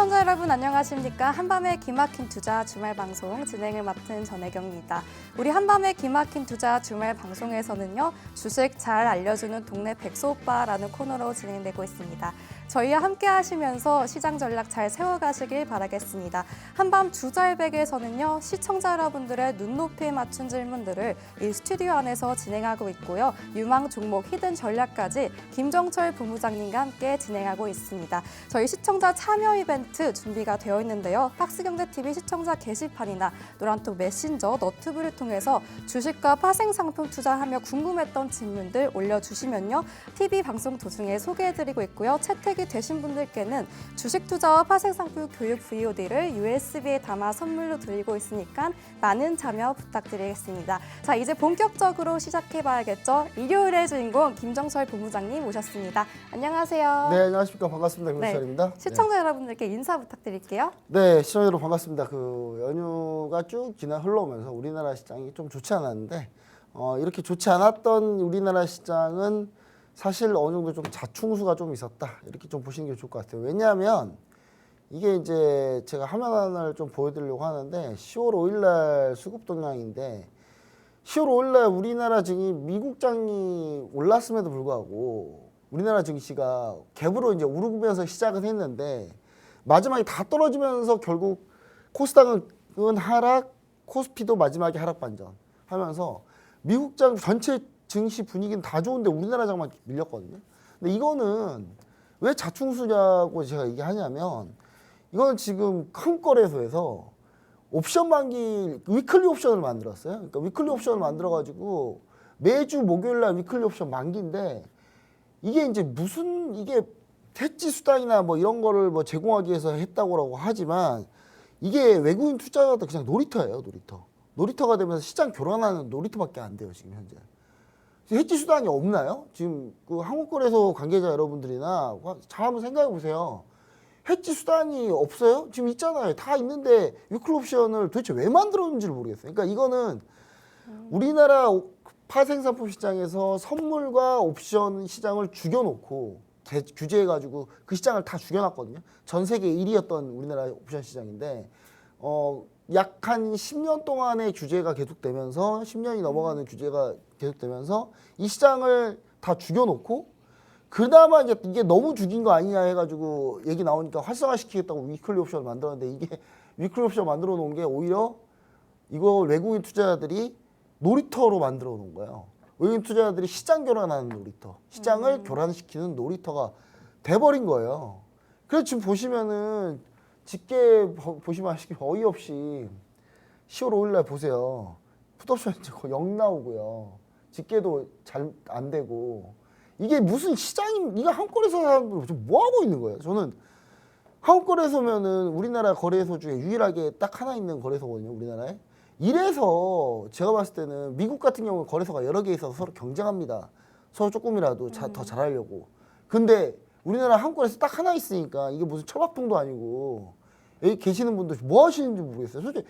시청자 여러분 안녕하십니까? 한밤의 기막힌 투자 주말 방송 진행을 맡은 전혜경입니다. 우리 한밤의 기막힌 투자 주말 방송에서는요. 주식 잘 알려주는 동네 백소 오빠라는 코너로 진행되고 있습니다. 저희와 함께 하시면서 시장 전략 잘 세워가시길 바라겠습니다. 한밤 주잘백에서는요. 시청자 여러분들의 눈높이에 맞춘 질문들을 이 스튜디오 안에서 진행하고 있고요. 유망 종목 히든 전략까지 김정철 부부장님과 함께 진행하고 있습니다. 저희 시청자 참여 이벤트 준비가 되어 있는데요. 박스경제TV 시청자 게시판이나 노란톡 메신저, 너튜브를 통해서 주식과 파생상품 투자하며 궁금했던 질문들 올려주시면요. TV 방송 도중에 소개해드리고 있고요. 채택이 되신 분들께는 주식 투자와 파생상품 교육 VOD를 USB에 담아 선물로 드리고 있으니까 많은 참여 부탁드리겠습니다. 자, 이제 본격적으로 시작해봐야겠죠. 일요일의 주인공 김정철 본부장님 모셨습니다. 안녕하세요. 네, 안녕하십니까. 반갑습니다. 김정철입니다. 네, 시청자 여러분들께 인사 부탁드릴게요. 네, 시청자 여러분 반갑습니다. 연휴가 쭉 흘러오면서 우리나라 시장이 좀 좋지 않았는데 이렇게 좋지 않았던 우리나라 시장은 사실 어느 정도 좀 자충수가 좀 있었다. 이렇게 좀 보시는 게 좋을 것 같아요. 왜냐하면 이게 이제 제가 화면을 좀 보여드리려고 하는데 10월 5일 날 수급 동향인데 10월 5일 날 우리나라 증이 미국장이 올랐음에도 불구하고 우리나라 증시가 갭으로 이제 오르면서 시작은 했는데 마지막에 다 떨어지면서 결국 코스닥은 하락, 코스피도 마지막에 하락 반전 하면서 미국장 전체 증시 분위기는 다 좋은데 우리나라 장만 밀렸거든요. 근데 이거는 왜 자충수냐고 제가 얘기하냐면 이건 지금 큰 거래소에서 옵션 만기 위클리 옵션을 만들었어요. 그러니까 위클리 옵션을 만들어가지고 매주 목요일 날 위클리 옵션 만기인데 이게 이제 무슨 이게 해지 수단이나 뭐 이런 거를 뭐 제공하기 위해서 했다고 하지만 이게 외국인 투자자들 그냥 놀이터예요, 놀이터. 놀이터가 되면서 시장 교란하는 놀이터밖에 안 돼요, 지금 현재. 해지 수단이 없나요? 지금 그 한국거래소 관계자 여러분들이나 잘 한번 생각해 보세요. 해지 수단이 없어요? 지금 있잖아요. 다 있는데 위클리 옵션을 도대체 왜 만들었는지를 모르겠어요. 그러니까 이거는 우리나라 파생상품 시장에서 선물과 옵션 시장을 죽여놓고 규제해가지고 그 시장을 다 죽여놨거든요. 전 세계 1위였던 우리나라 옵션 시장인데 약 한 10년 동안의 규제가 계속되면서 10년이 넘어가는 규제가 계속되면서 이 시장을 다 죽여놓고 그나마 이제 이게 너무 죽인 거 아니냐 해가지고 얘기 나오니까 활성화시키겠다고 위클리 옵션을 만들었는데 이게 위클리 옵션 만들어 놓은 게 오히려 이거 외국인 투자자들이 놀이터로 만들어 놓은 거예요. 외국인 투자자들이 시장 교란하는 놀이터, 시장을 교란시키는 놀이터가 돼버린 거예요. 그래서 지금 보시면은 집계 보시면 아시기 어이없이 10월 5일 날 보세요. 풋옵션 거의 0 나오고요. 집계도 잘 안 되고 이게 무슨 시장이 이거 한국거래소 사람들 좀 뭐 하고 있는 거예요? 저는 한국거래소면은 우리나라 거래소 중에 유일하게 딱 하나 있는 거래소거든요, 우리나라에. 이래서 제가 봤을 때는 미국 같은 경우는 거래소가 여러 개 있어서 서로 경쟁합니다. 서로 조금이라도 더 잘하려고. 근데 우리나라 한국거래소 딱 하나 있으니까 이게 무슨 처박통도 아니고 여기 계시는 분들 뭐 하시는지 모르겠어요. 솔직히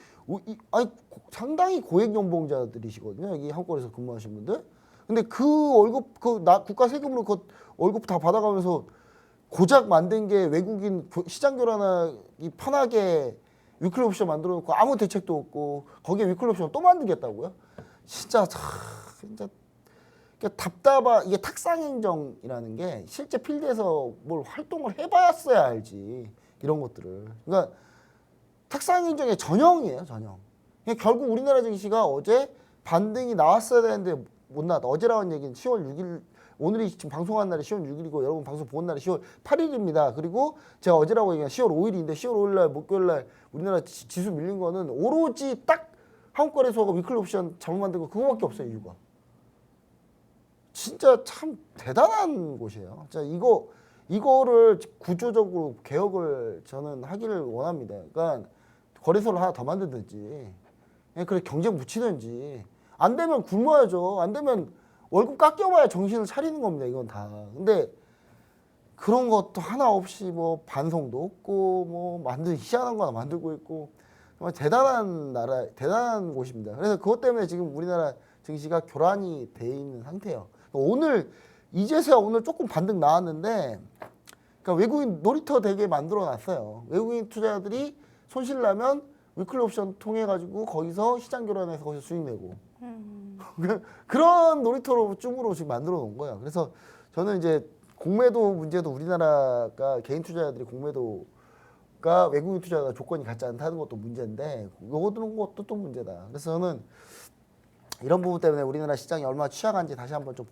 상당히 고액 연봉자들이시거든요. 여기 한국거래소 근무하시는 분들. 근데 그 월급 국가 세금으로 그 월급 다 받아가면서 고작 만든 게 외국인 시장 교란하기 편하게 위클리 옵션 만들어 놓고 아무 대책도 없고 거기에 위클리 옵션 또 만들겠다고요? 진짜 답답한 이게 탁상행정이라는 게 실제 필드에서 뭘 활동을 해봤어야 알지 이런 것들을. 그러니까 탁상행정의 전형이에요, 전형. 그러니까 결국 우리나라 증시가 어제 반등이 나왔어야 되는데 못 나왔다. 어제라는 얘기는 10월 6일 오늘이 지금 방송한 날이 10월 6일이고 여러분 방송 본 날이 10월 8일입니다. 그리고 제가 어제라고 얘기한 10월 5일인데 10월 5일 날 목요일 날 우리나라 지수 밀린 거는 오로지 딱 한국거래소가 위클리 옵션 잘못 만든 거 그거밖에 없어요, 이유가. 진짜 참 대단한 곳이에요. 자, 이거를 구조적으로 개혁을 저는 하기를 원합니다. 그러니까 거래소를 하나 더 만들든지, 그래 경쟁 붙이든지, 안 되면 굶어야죠. 안 되면 월급 깎여봐야 정신을 차리는 겁니다. 이건 다. 근데 그런 것도 하나 없이 뭐 반성도 없고 뭐 희한한 거 하나 만들고 있고 정말 대단한 나라, 대단한 곳입니다. 그래서 그것 때문에 지금 우리나라 증시가 교란이 돼 있는 상태예요. 오늘 이제서야 오늘 조금 반등 나왔는데 그러니까 외국인 놀이터 되게 만들어 놨어요. 외국인 투자자들이 손실 나면 위클리 옵션 통해 가지고 거기서 시장 교란해서 거기서 수익 내고 그런 놀이터로 쭈으로 지금 만들어 놓은 거예요. 그래서 저는 이제 공매도 문제도 우리나라가 개인 투자자들이 공매도가 외국인 투자자 조건이 같지 않다는 것도 문제인데 요거는 것도 또 문제다. 그래서 저는 이런 부분 때문에 우리나라 시장이 얼마나 취약한지 다시 한번 좀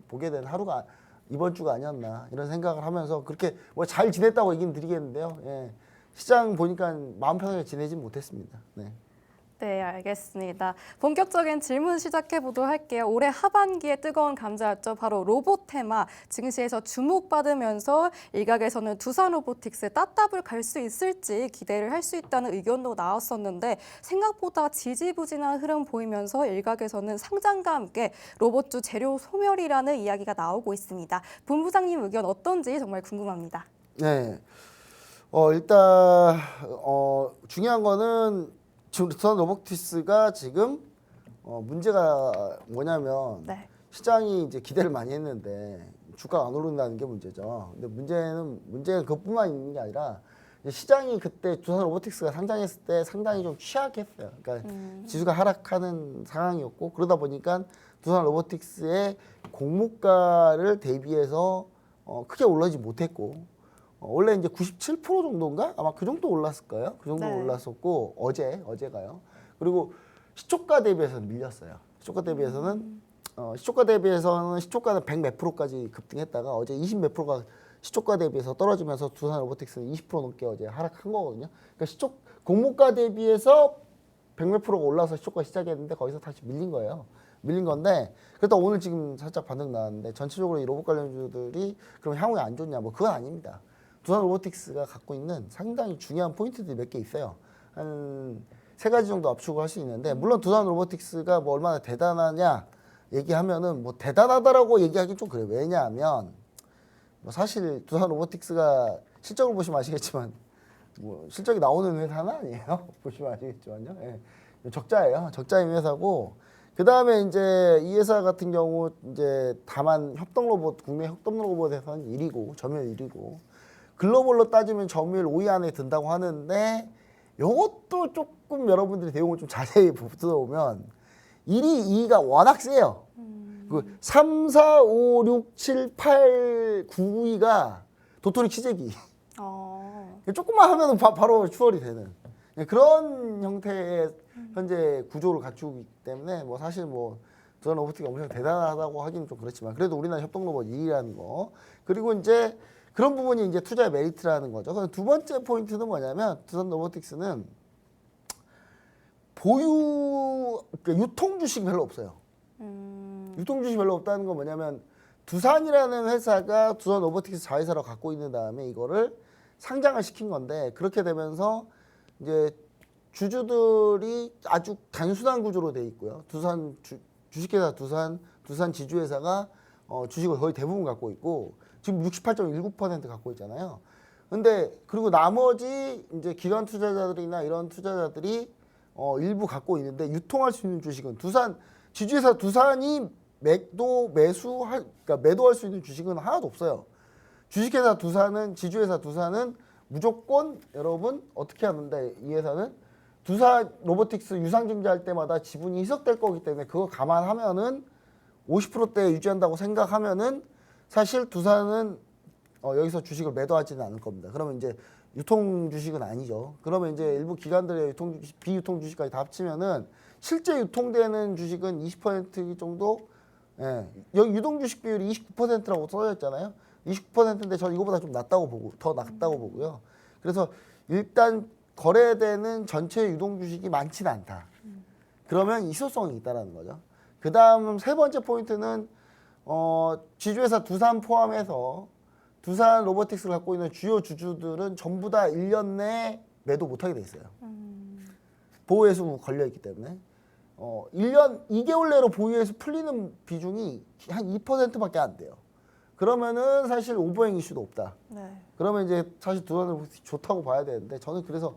보게 된 하루가 이번 주가 아니었나 이런 생각을 하면서 그렇게 뭐 잘 지냈다고 얘기는 드리겠는데요. 예. 시장 보니까 마음 편하게 지내진 못했습니다. 네. 네, 알겠습니다. 본격적인 질문 시작해 보도록 할게요. 올해 하반기에 뜨거운 감자였죠. 바로 로봇 테마 증시에서 주목받으면서 일각에서는 두산 로보틱스 따따블 갈 수 있을지 기대를 할 수 있다는 의견도 나왔었는데 생각보다 지지부진한 흐름 보이면서 일각에서는 상장과 함께 로봇주 재료 소멸이라는 이야기가 나오고 있습니다. 본부장님 의견 어떤지 정말 궁금합니다. 네. 일단 중요한 거는 지금 두산 로보틱스가 지금 문제가 뭐냐면 네. 시장이 이제 기대를 많이 했는데 주가가 안 오른다는 게 문제죠. 근데 문제는 그것뿐만 있는 게 아니라 이제 시장이 그때 두산 로보틱스가 상장했을 때 상당히 좀 취약했어요. 그러니까 지수가 하락하는 상황이었고 그러다 보니까 두산 로보틱스의 공모가를 대비해서 크게 올라지 못했고 원래 이제 97% 정도인가? 아마 그 정도 올랐을 거예요. 그 정도 네. 올랐었고 어제가요. 그리고 시초가 대비해서는 밀렸어요. 시초가 대비해서는 시초가는 100 몇 프로까지 급등했다가 어제 20 몇 프로가 시초가 대비해서 떨어지면서 두산 로보틱스는 20% 넘게 어제 하락한 거거든요. 그러니까 공모가 대비해서 100 몇 프로가 올라서 시초가 시작했는데 거기서 다시 밀린 거예요. 밀린 건데 그래도 오늘 지금 살짝 반등 나왔는데 전체적으로 이 로봇 관련주들이 그럼 향후에 안 좋냐? 뭐 그건 아닙니다. 두산 로보틱스가 갖고 있는 상당히 중요한 포인트들이 몇 개 있어요. 한 3가지 정도 압축을 할 수 있는데 물론 두산 로보틱스가 뭐 얼마나 대단하냐 얘기하면은 뭐 대단하다라고 얘기하기 좀 그래요. 왜냐하면 뭐 사실 두산 로보틱스가 실적을 보시면 아시겠지만 뭐 실적이 나오는 회사는 아니에요. 보시면 아시겠지만요. 예. 적자예요. 적자인 회사고 그 다음에 이제 이 회사 같은 경우 이제 다만 국내 협동 로봇에서는 1위고 점유율 1위고 글로벌로 따지면 점유율 5위 안에 든다고 하는데 이것도 조금 여러분들이 내용을 좀 자세히 들어보면 1위, 2위가 워낙 세요. 그 3, 4, 5, 6, 7, 8, 9위가 도토리 키재기. 조금만 하면 바로 추월이 되는 그런 형태의 현재 구조를 갖추고 있기 때문에 뭐 사실 뭐 두산 로보틱이 엄청 대단하다고 하기는 좀 그렇지만 그래도 우리나라 협동 로봇 2위라는 거 그리고 이제 그런 부분이 이제 투자의 메리트라는 거죠. 그럼 두 번째 포인트는 뭐냐면 두산 로보틱스는 그러니까 유통 주식이 별로 없어요. 유통 주식이 별로 없다는 건 뭐냐면 두산이라는 회사가 두산 로보틱스 자회사로 갖고 있는 다음에 이거를 상장을 시킨 건데 그렇게 되면서 이제 주주들이 아주 단순한 구조로 돼 있고요. 주식회사 두산 지주회사가 주식을 거의 대부분 갖고 있고 지금 68.19% 갖고 있잖아요. 근데 그리고 나머지 이제 기관 투자자들이나 이런 투자자들이 일부 갖고 있는데 유통할 수 있는 주식은 지주회사 두산이 그러니까 매도할 수 있는 주식은 하나도 없어요. 주식회사 두산은 지주회사 두산은 무조건 여러분 어떻게 하는데 이 회사는 두산 로보틱스 유상증자할 때마다 지분이 희석될 거기 때문에 그거 감안하면은 50%대 유지한다고 생각하면은 사실 두산은 여기서 주식을 매도하지는 않을 겁니다. 그러면 이제 유통 주식은 아니죠. 그러면 이제 일부 기관들의 비유통 주식까지 다 합치면은 실제 유통되는 주식은 20% 정도. 예. 여기 유동 주식 비율이 29%라고 써져 있잖아요. 29%인데 저 이거보다 좀 더 낮다고 보고요. 그래서 일단 거래되는 전체 유동 주식이 많지는 않다. 그러면 희소성이 있다라는 거죠. 그 다음 세 번째 포인트는 지주회사 두산 포함해서 두산 로보틱스를 갖고 있는 주요 주주들은 전부 다 1년 내에 매도 못하게 돼 있어요. 보호회수 걸려 있기 때문에 2개월 내로 보유해서 풀리는 비중이 한 2%밖에 안 돼요. 그러면은 사실 오버행 이슈도 없다. 네. 그러면 이제 사실 두산 로보틱스 좋다고 봐야 되는데 저는 그래서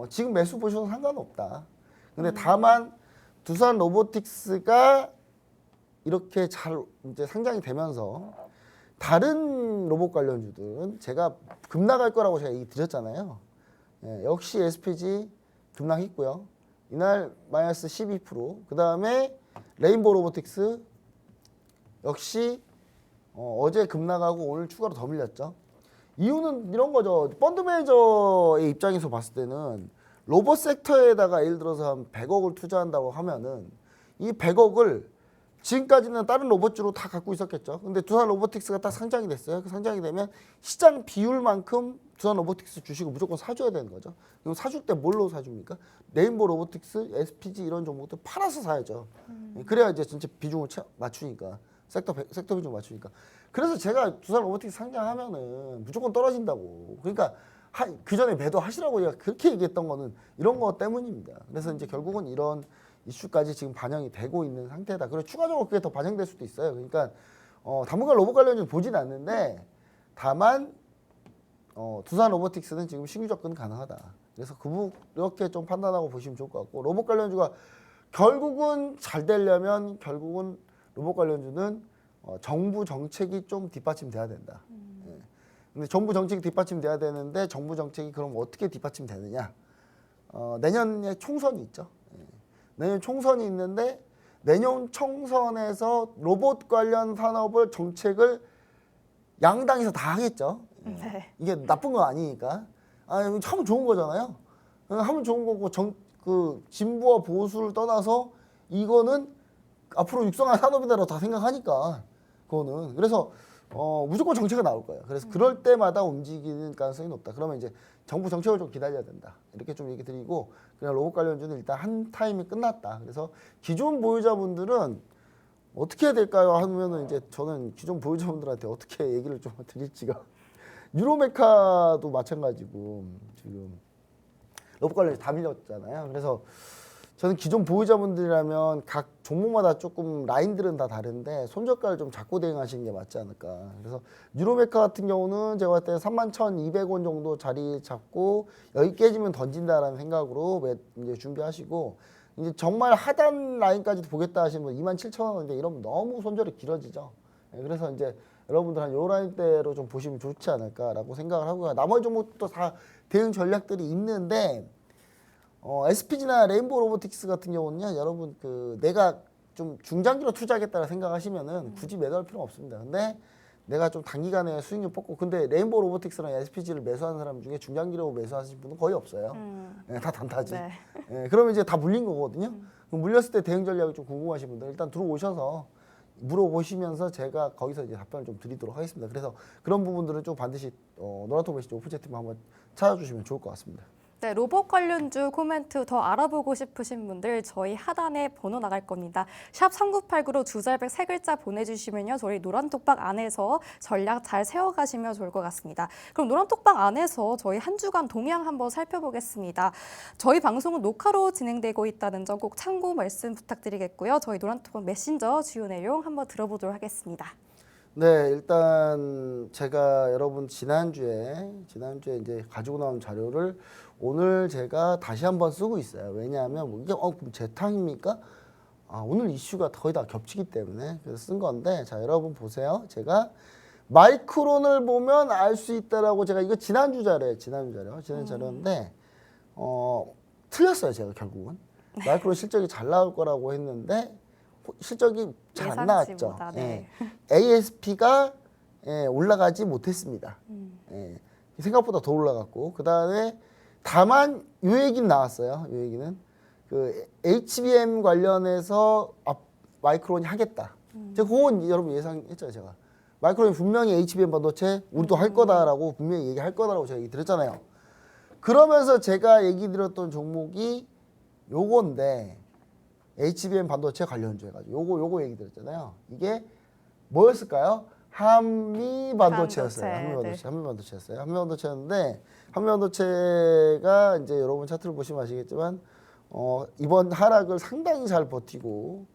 지금 매수 보셔도 상관없다. 근데 다만 두산 로보틱스가 이렇게 잘 이제 상장이 되면서 다른 로봇 관련주들은 제가 급락할 거라고 제가 얘기 드렸잖아요. 예, 역시 SPG 급락했고요. 이날 마이너스 12%. 그 다음에 레인보우 로보틱스 역시 어제 급락하고 오늘 추가로 더 밀렸죠. 이유는 이런 거죠. 펀드 매니저의 입장에서 봤을 때는 로봇 섹터에다가 예를 들어서 한 100억을 투자한다고 하면은 이 100억을 지금까지는 다른 로봇주로 다 갖고 있었겠죠. 근데 두산 로보틱스가 딱 상장이 됐어요. 그 상장이 되면 시장 비율만큼 두산 로보틱스 주식을 무조건 사줘야 되는 거죠. 그럼 사줄 때 뭘로 사줍니까? 레인보우 로보틱스, SPG 이런 종목들 팔아서 사야죠. 그래야 이제 진짜 비중을 맞추니까. 섹터 비중 맞추니까. 그래서 제가 두산 로보틱스 상장하면은 무조건 떨어진다고. 그러니까 그 전에 매도하시라고 제가 그렇게 얘기했던 거는 이런 거 때문입니다. 그래서 이제 결국은 이런 이슈까지 지금 반영이 되고 있는 상태다. 그리고 추가적으로 그게 더 반영될 수도 있어요. 그러니까 당분간 로봇 관련주는 보진 않는데 다만 두산 로보틱스는 지금 신규 접근 가능하다. 그래서 그렇게 좀 판단하고 보시면 좋을 것 같고 로봇 관련주가 결국은 잘 되려면 결국은 로봇 관련주는 정부 정책이 좀 뒷받침돼야 된다. 예. 근데 정부 정책이 뒷받침돼야 되는데 정부 정책이 그럼 어떻게 뒷받침되느냐? 내년에 총선이 있죠. 예. 내년 총선이 있는데 내년 총선에서 로봇 관련 산업을 정책을 양당에서 다 하겠죠. 예. 네. 이게 나쁜 건 아니니까. 하면 좋은 거잖아요. 하면 좋은 거고 그 진보와 보수를 떠나서 이거는 앞으로 육성할 산업이다라고 다 생각하니까 그거는 그래서 무조건 정책이 나올 거예요. 그래서 그럴 때마다 움직이는 가능성이 높다. 그러면 이제 정부 정책을 좀 기다려야 된다. 이렇게 좀 얘기 드리고 그냥 로봇 관련주는 일단 한 타임이 끝났다. 그래서 기존 보유자분들은 어떻게 해야 될까요? 하면은 이제 저는 기존 보유자분들한테 어떻게 얘기를 좀 드릴지가 유로메카도 마찬가지고 지금 로봇 관련주 다 밀렸잖아요. 그래서 저는 기존 보유자분들이라면 각 종목마다 조금 라인들은 다 다른데 손절가를 좀 잡고 대응하시는 게 맞지 않을까. 그래서 유로메카 같은 경우는 제가 봤을 때 31,200원 정도 자리 잡고 여기 깨지면 던진다라는 생각으로 이제 준비하시고 이제 정말 하단 라인까지도 보겠다 하시는 분 27,000원인데 이러면 너무 손절이 길어지죠. 그래서 이제 여러분들 한 요 라인대로 좀 보시면 좋지 않을까라고 생각을 하고요. 나머지 종목도 다 대응 전략들이 있는데 SPG나 레인보우 로보틱스 같은 경우는요, 여러분 내가 좀 중장기로 투자하겠다고 생각하시면은 굳이 매도할 필요는 없습니다. 근데 내가 좀 단기간에 수익률 뽑고 근데 레인보우 로보틱스랑 SPG를 매수하는 사람 중에 중장기로 매수하시는 분은 거의 없어요. 네, 다 단타지. 네. 네, 그러면 이제 다 물린 거거든요. 그럼 물렸을 때 대응 전략이 좀 궁금하신 분들 일단 들어오셔서 물어보시면서 제가 거기서 이제 답변을 좀 드리도록 하겠습니다. 그래서 그런 부분들은 좀 반드시 노란톡 메시지 오픈 채팅 한번 찾아주시면 좋을 것 같습니다. 네, 로봇 관련주 코멘트 더 알아보고 싶으신 분들 저희 하단에 번호 나갈 겁니다. 샵 3989로 주절백 3글자 보내주시면요. 저희 노란톡방 안에서 전략 잘 세워가시면 좋을 것 같습니다. 그럼 노란톡방 안에서 저희 한 주간 동향 한번 살펴보겠습니다. 저희 방송은 녹화로 진행되고 있다는 점 꼭 참고 말씀 부탁드리겠고요. 저희 노란톡방 메신저 주요 내용 한번 들어보도록 하겠습니다. 네, 일단 제가 여러분 지난주에 이제 가지고 나온 자료를 오늘 제가 다시 한번 쓰고 있어요. 왜냐하면 뭐 이게 그럼 제 탕입니까? 오늘 이슈가 거의 다 겹치기 때문에 그래서 쓴 건데 자 여러분 보세요. 제가 마이크론을 보면 알 수 있다라고 제가 이거 지난주 자료인데 틀렸어요. 제가 결국은 마이크론 실적이 잘 나올 거라고 했는데 실적이 잘 안 나왔죠. 예상치보다, 네. ASP가 올라가지 못했습니다. 생각보다 더 올라갔고 그 다음에 다만 요 얘기는 나왔어요. 요 얘기는 그 HBM 관련해서 마이크론이 하겠다. 제가 그건 여러분 예상했잖아요. 제가 마이크론이 분명히 HBM 반도체 우리도 할 거다라고 분명히 얘기할 거다라고 제가 얘기 드렸잖아요. 그러면서 제가 얘기 드렸던 종목이 요건데 HBM 반도체 관련주 해가지고 요거 얘기 드렸잖아요. 이게 뭐였을까요? 한미 반도체였어요. 한미 반도체였어요. 한미 반도체였는데 한미 반도체가 이제 여러분 차트를 보시면 아시겠지만 이번 하락을 상당히 잘 버티고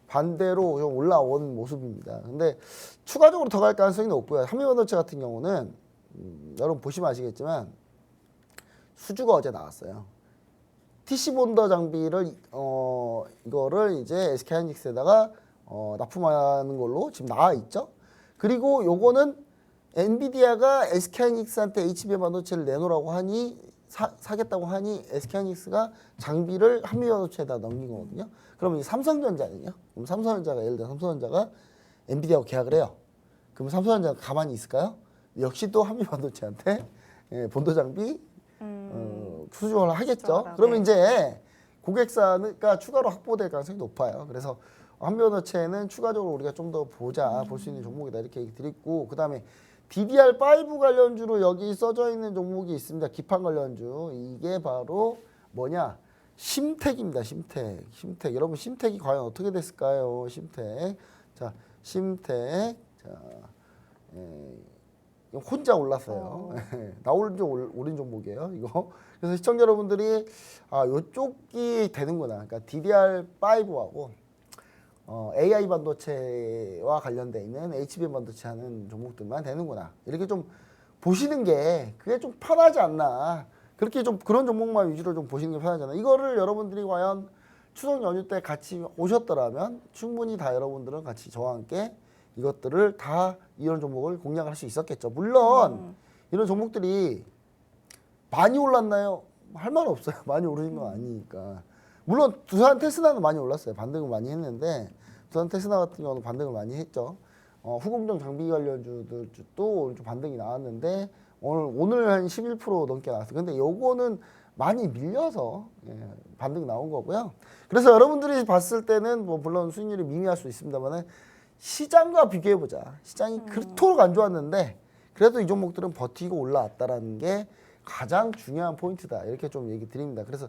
반대로 좀 올라온 모습입니다. 근데 추가적으로 더 갈 가능성이 높고요. 한미 반도체 같은 경우는 여러분 보시면 아시겠지만 수주가 어제 나왔어요. TC 본더 장비를 이거를 이제 SK 하이닉스에다가 납품하는 걸로 지금 나와 있죠. 그리고 요거는 엔비디아가 SK하이닉스한테 HBM 반도체를 내놓으라고 하니 사겠다고 하니 SK하이닉스가 장비를 한미반도체에다 넘긴 거거든요. 그러면 이 삼성전자는요? 그럼 삼성전자가 예를 들어 삼성전자가 엔비디아하고 계약을 해요. 그럼 삼성전자가 가만히 있을까요? 역시 또 한미반도체한테 본도 장비 수주를 하겠죠. 수주하라, 그러면 네. 이제 고객사가 추가로 확보될 가능성이 높아요. 그래서 한미반도체는 추가적으로 우리가 좀 더 보자, 볼 수 있는 종목이다 이렇게 얘기 드리고, 그 다음에 DDR5 관련주로 여기 써져 있는 종목이 있습니다. 기판 관련주. 이게 바로 뭐냐? 심택입니다. 심택. 여러분 심택이 과연 어떻게 됐을까요? 심택. 자, 심택. 자, 혼자 올랐어요. 나올 줄 오른 종목이에요. 이거. 그래서 시청자 여러분들이 요쪽이 되는구나. 그러니까 DDR5하고 AI 반도체와 관련돼 있는 HBM 반도체 하는 종목들만 되는구나. 이렇게 좀 보시는 게 그게 좀 편하지 않나. 그렇게 좀 그런 종목만 위주로 좀 보시는 게 편하지 않나. 이거를 여러분들이 과연 추석 연휴 때 같이 오셨더라면 충분히 다 여러분들은 같이 저와 함께 이것들을 다 이런 종목을 공략할 수 있었겠죠. 물론 이런 종목들이 많이 올랐나요? 할 말 없어요. 많이 오르신 건 아니니까. 물론 두산 테스나는 많이 올랐어요. 반등을 많이 했는데 두산 테스나 같은 경우는 반등을 많이 했죠. 후공정 장비 관련주들도 좀 반등이 나왔는데 오늘 한 11% 넘게 나왔어요. 근데 요거는 많이 밀려서 반등 나온 거고요. 그래서 여러분들이 봤을 때는 뭐 물론 수익률이 미미할 수 있습니다만은 시장과 비교해 보자. 시장이 그토록 안 좋았는데 그래도 이 종목들은 버티고 올라왔다라는 게 가장 중요한 포인트다. 이렇게 좀 얘기 드립니다. 그래서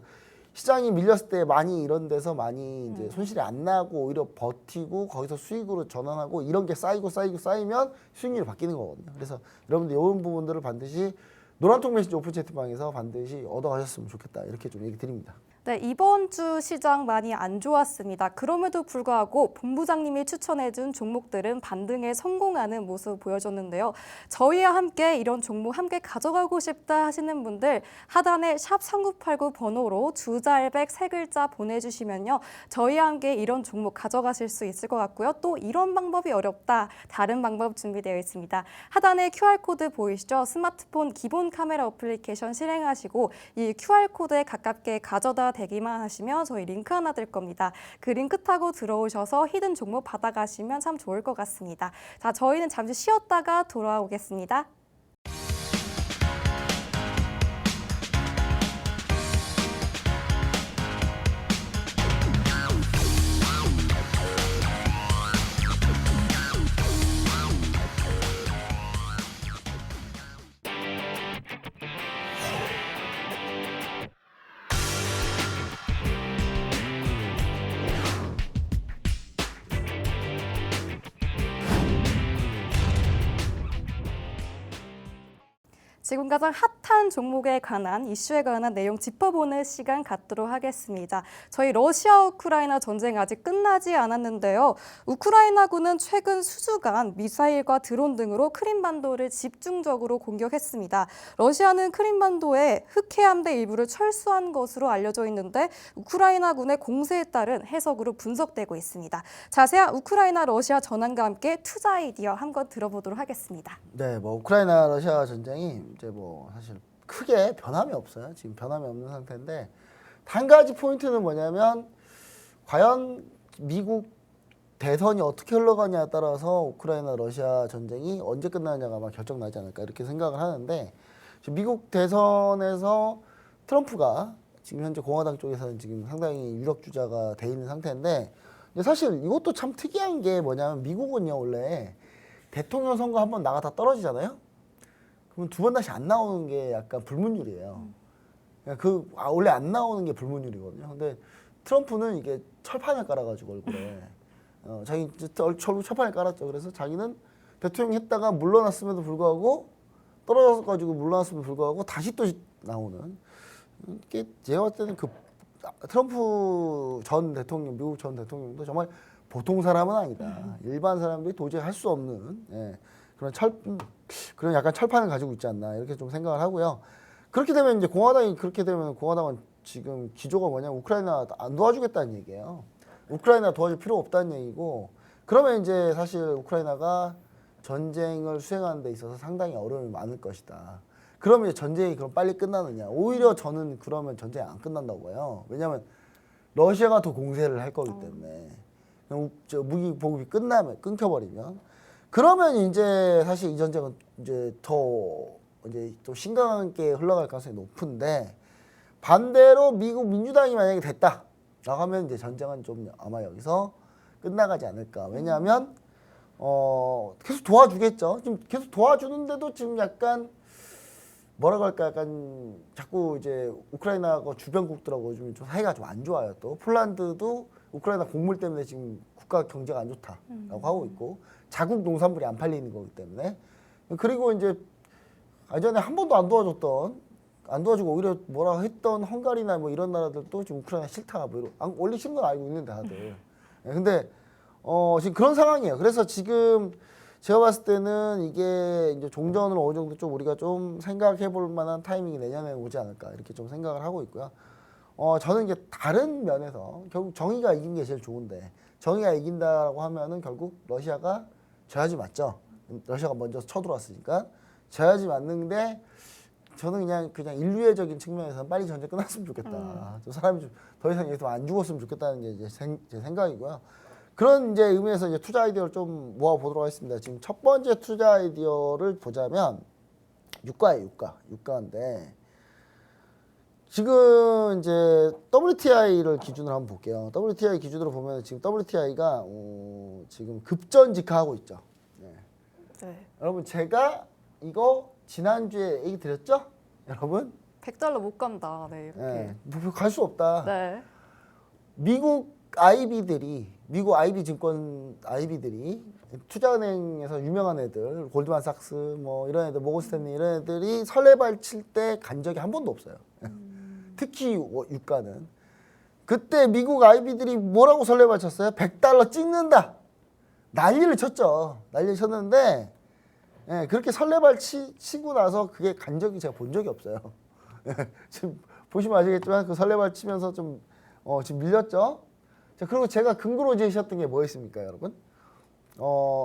시장이 밀렸을 때 많이 이런 데서 많이 이제 손실이 안 나고 오히려 버티고 거기서 수익으로 전환하고 이런 게 쌓이면 수익률이 바뀌는 거거든요. 그래서 여러분들 이런 부분들을 반드시 노란통 메시지 오픈 채팅방에서 반드시 얻어가셨으면 좋겠다. 이렇게 좀 얘기 드립니다. 네, 이번 주 시장 많이 안 좋았습니다. 그럼에도 불구하고 본부장님이 추천해준 종목들은 반등에 성공하는 모습 보여줬는데요. 저희와 함께 이런 종목 함께 가져가고 싶다 하시는 분들 하단에 샵 3989 번호로 주잘백 3글자 보내주시면요. 저희와 함께 이런 종목 가져가실 수 있을 것 같고요. 또 이런 방법이 어렵다. 다른 방법 준비되어 있습니다. 하단에 QR코드 보이시죠? 스마트폰 기본 카메라 어플리케이션 실행하시고 이 QR코드에 가깝게 가져다 대기만 하시면 저희 링크 하나 들 겁니다. 그 링크 타고 들어오셔서 히든 종목 받아가시면 참 좋을 것 같습니다. 자, 저희는 잠시 쉬었다가 돌아오겠습니다. 지금 가장 핫한 종목에 관한 이슈에 관한 내용 짚어보는 시간 갖도록 하겠습니다. 저희 러시아 우크라이나 전쟁 아직 끝나지 않았는데요. 우크라이나군은 최근 수주간 미사일과 드론 등으로 크림반도를 집중적으로 공격했습니다. 러시아는 크림반도에 흑해함대 일부를 철수한 것으로 알려져 있는데 우크라이나군의 공세에 따른 해석으로 분석되고 있습니다. 자세한 우크라이나 러시아 전황과 함께 투자 아이디어 한번 들어보도록 하겠습니다. 네, 뭐 우크라이나 러시아 전쟁이 이제 뭐 사실 크게 변함이 없어요. 지금 변함이 없는 상태인데 한 가지 포인트는 뭐냐면 과연 미국 대선이 어떻게 흘러가냐에 따라서 우크라이나 러시아 전쟁이 언제 끝나느냐가 아마 결정나지 않을까 이렇게 생각을 하는데 미국 대선에서 트럼프가 지금 현재 공화당 쪽에서는 지금 상당히 유력 주자가 돼 있는 상태인데 사실 이것도 참 특이한 게 뭐냐면 미국은요 원래 대통령 선거 한번 나가다 떨어지잖아요. 그럼 두 번 다시 안 나오는 게 약간 불문율이에요. 원래 안 나오는 게 불문율이거든요. 근데 트럼프는 이게 철판을 깔아가지고 얼굴에 자기 철판을 깔았죠. 그래서 자기는 대통령 했다가 물러났음에도 불구하고 떨어져가지고 물러났음에도 불구하고 다시 또 나오는 이게 제가 봤을 때는 그 트럼프 전 대통령, 미국 전 대통령도 정말 보통 사람은 아니다. 일반 사람들이 도저히 할 수 없는 그런 약간 철판을 가지고 있지 않나 이렇게 좀 생각을 하고요. 그렇게 되면 이제 공화당은 지금 기조가 뭐냐면 우크라이나 안 도와주겠다는 얘기예요. 우크라이나 도와줄 필요 없다는 얘기고 그러면 이제 사실 우크라이나가 전쟁을 수행하는 데 있어서 상당히 어려움이 많을 것이다. 그러면 전쟁이 그럼 빨리 끝나느냐? 오히려 저는 그러면 전쟁이 안 끝난다고 봐요. 왜냐하면 러시아가 더 공세를 할 거기 때문에 무기 보급이 끝나면 끊겨버리면 그러면 이제 사실 이 전쟁은 이제 이제 좀 심각하게 흘러갈 가능성이 높은데 반대로 미국 민주당이 만약에 됐다 나가면 이제 전쟁은 좀 아마 여기서 끝나가지 않을까. 왜냐하면 계속 도와주겠죠. 지금 계속 도와주는데도 지금 약간 뭐라고 할까 약간 자꾸 이제 우크라이나가 주변국들하고 좀 사이가 좀 안 좋아요. 또 폴란드도 우크라이나 곡물 때문에 지금 국가 경제가 안 좋다라고 하고 있고 자국 농산물이 안 팔리는 거기 때문에 그리고 이제 예전에 한 번도 안 도와주고 오히려 뭐라 했던 헝가리나 뭐 이런 나라들도 지금 우크라이나 싫다 뭐 원래 싫은 건 알고 있는데 다들. 근데 지금 그런 상황이에요. 그래서 지금 제가 봤을 때는 이게 이제 종전을 어느 정도 좀 우리가 좀 생각해 볼 만한 타이밍이 내년에 오지 않을까 이렇게 좀 생각을 하고 있고요. 저는 이제 다른 면에서 결국 정의가 이긴 게 제일 좋은데 정의가 이긴다고 하면은 결국 러시아가 져야지 맞죠. 러시아가 먼저 쳐들어왔으니까 져야지 맞는데 저는 그냥 인류애적인 측면에서는 빨리 전쟁 끝났으면 좋겠다. 저 사람이 좀 더 이상 여기서 안 죽었으면 좋겠다는 게 이제 제 생각이고요. 그런 이제 의미에서 이제 투자 아이디어를 좀 모아 보도록 하겠습니다. 지금 첫 번째 투자 아이디어를 보자면 유가예요, 유가인데 지금 이제 WTI를 기준으로 한번 볼게요. WTI 기준으로 보면 지금 WTI가 지금 급전직하하고 있죠. 네. 네. 여러분 제가 이거 지난주에 얘기 드렸죠? 여러분? $100 못 간다. 네, 이렇게. 네. 갈 수 없다. 네. 미국 IB 증권 IB들이 투자은행에서 유명한 애들, 골드만삭스 뭐 이런 애들, 모건스탠리 이런 애들이 설레발 칠 때 간 적이 한 번도 없어요. 특히 유가는. 그때 미국 IB들이 뭐라고 설레발 쳤어요? $100 찍는다. 난리를 쳤죠. 난리를 쳤는데 그렇게 설레발 치고 나서 그게 간 적이 제가 본 적이 없어요. 지금 보시면 아시겠지만 그 설레발 치면서 좀 지금 밀렸죠. 자, 그리고 제가 근거로 제시했던 게 뭐였습니까, 여러분?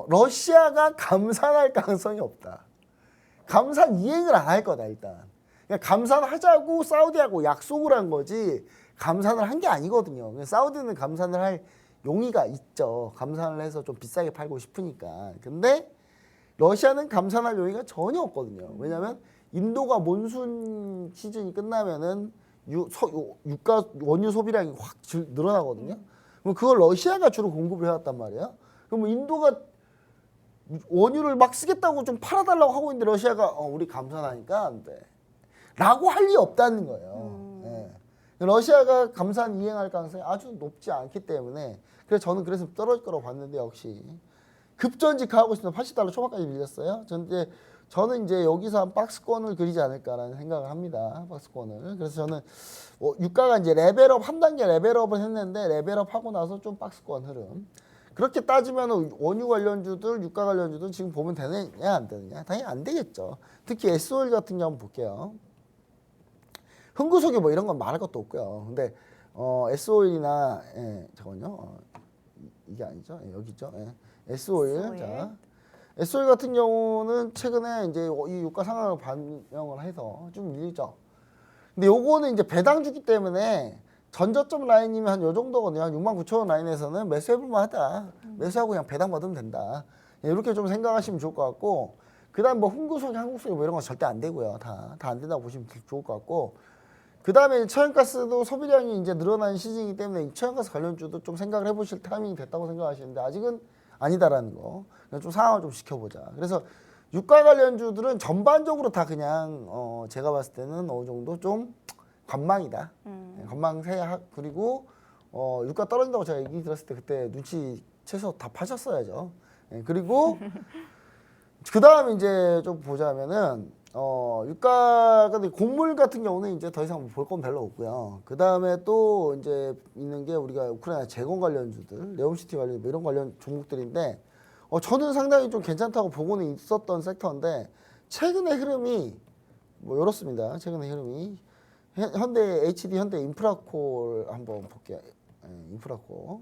러시아가 감산할 가능성이 없다. 감산 이행을 안 할 거다, 일단. 그러니까 감산하자고 사우디하고 약속을 한 거지 감산을 한 게 아니거든요. 사우디는 감산을 할 용의가 있죠. 감산을 해서 좀 비싸게 팔고 싶으니까. 근데 러시아는 감산할 용의가 전혀 없거든요. 왜냐하면 인도가 몬순 시즌이 끝나면은 유가 원유 소비량이 확 늘어나거든요. 그럼 그걸 러시아가 주로 공급을 해왔단 말이에요. 그럼 인도가 원유를 막 쓰겠다고 좀 팔아달라고 하고 있는데 러시아가 우리 감산하니까 안 돼. 라고 할 리 없다는 거예요. 네. 러시아가 감산 이행할 가능성이 아주 높지 않기 때문에 그래서 저는 떨어질 거라고 봤는데 역시 급전직하고 있습니다. $80 초반까지 밀렸어요. 저는 이제 여기서 한 박스권을 그리지 않을까라는 생각을 합니다. 박스권을. 그래서 저는 유가가 이제 한 단계 레벨업을 했는데 레벨업 하고 나서 좀 박스권 흐름. 그렇게 따지면 원유 관련주들, 유가 관련주들 지금 보면 되느냐 안 되느냐? 당연히 안 되겠죠. 특히 SO일 같은 경우 한번 볼게요. 흥구석유 뭐 이런 건 말할 것도 없고요. 근데 SO일이나 잠깐만요. 이게 아니죠? 여기죠. S오일. 자, S오일 같은 경우는 최근에 이제 이 유가 상황을 반영을 해서 좀 밀리죠. 근데 요거는 이제 배당 주기 때문에 전저점 라인이면 한 요 정도거든요. 한 69,000원 라인에서는 매수해볼만 하다. 매수하고 그냥 배당 받으면 된다. 이렇게 좀 생각하시면 좋을 것 같고, 그 다음 뭐 흥구석유, 한국석유 뭐 이런 건 절대 안 되고요. 다 안 된다고 보시면 좋을 것 같고, 그 다음에 천연가스도 소비량이 이제 늘어나는 시즌이기 때문에 이 천연가스 관련주도 좀 생각을 해보실 타이밍이 됐다고 생각하시는데 아직은 아니다라는 거. 좀 상황을 좀 지켜보자. 그래서 유가 관련주들은 전반적으로 다 그냥 제가 봤을 때는 어느 정도 좀 관망이다. 관망세. 그리고 유가 떨어진다고 제가 얘기 들었을 때 그때 눈치채서 다 파셨어야죠. 그리고 그 다음에 이제 좀 보자면은 유가가 곡물 같은 경우는 이제 더 이상 볼 건 별로 없고요. 그 다음에 또 이제 있는 게 우리가 우크라이나 재건 관련주들, 네옴시티 관련 뭐 이런 관련 종목들인데 저는 상당히 좀 괜찮다고 보고는 있었던 섹터인데 최근의 흐름이 뭐 이렇습니다. 최근의 흐름이 현대 HD 현대 인프라콜 한번 볼게요. 인프라콜.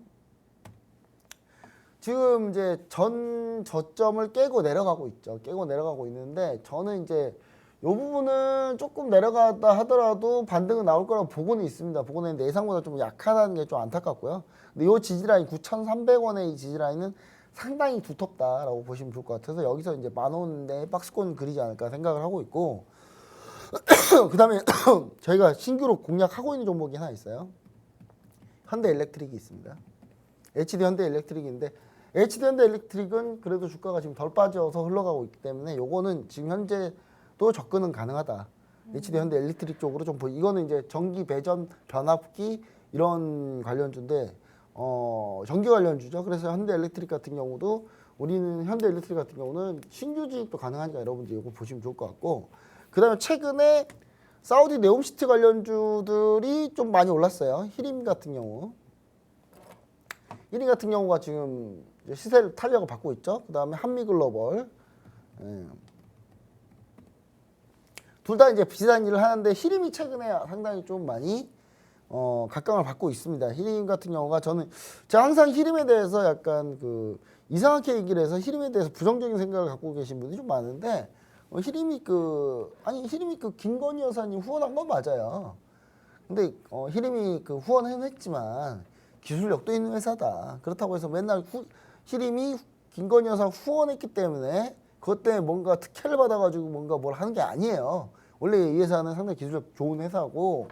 지금 이제 전 저점을 깨고 내려가고 있죠. 깨고 내려가고 있는데 저는 이제 이 부분은 조금 내려가다 하더라도 반등은 나올 거라고 보고는 있습니다. 보고는 있는데 예상보다 좀 약하다는 게 좀 안타깝고요. 근데 이 지지라인 9,300원의 이 지지라인은 상당히 두텁다라고 보시면 좋을 것 같아서 여기서 이제 10,000원 내 박스권 그리지 않을까 생각을 하고 있고 그 다음에 저희가 신규로 공략하고 있는 종목이 하나 있어요. 현대엘렉트릭이 있습니다. HD 현대엘렉트릭인데 HD 현대엘렉트릭은 그래도 주가가 지금 덜 빠져서 흘러가고 있기 때문에 요거는 지금 현재도 접근은 가능하다. HD 현대엘렉트릭 쪽으로 좀 이거는 이제 전기 배전 변압기 이런 관련주인데 전기 관련주죠. 그래서 현대엘렉트릭 같은 경우도 우리는 현대엘렉트릭 같은 경우는 신규 주입도 가능하니까 여러분들 이거 보시면 좋을 것 같고 그다음에 최근에 사우디 네옴시티 관련주들이 좀 많이 올랐어요. 히림 같은 경우. 히림 같은 경우가 지금 이제 시세를 탄력을 받고 있죠. 그 다음에 한미글로벌. 둘 다 이제 비슷한 일을 하는데 히림이 최근에 상당히 좀 많이 각광을 받고 있습니다. 히림 같은 경우가 제가 항상 히림에 대해서 약간 그 이상하게 얘기를 해서 히림에 대해서 부정적인 생각을 갖고 계신 분들이 좀 많은데 히림이 김건희 여사님 후원한 건 맞아요. 근데 히림이 그 후원은 했지만 기술력도 있는 회사다. 그렇다고 해서 맨날 히림이 김건희 여사 후원했기 때문에 그것 때문에 뭔가 특혜를 받아가지고 뭔가 뭘 하는 게 아니에요. 원래 이 회사는 상당히 기술력 좋은 회사고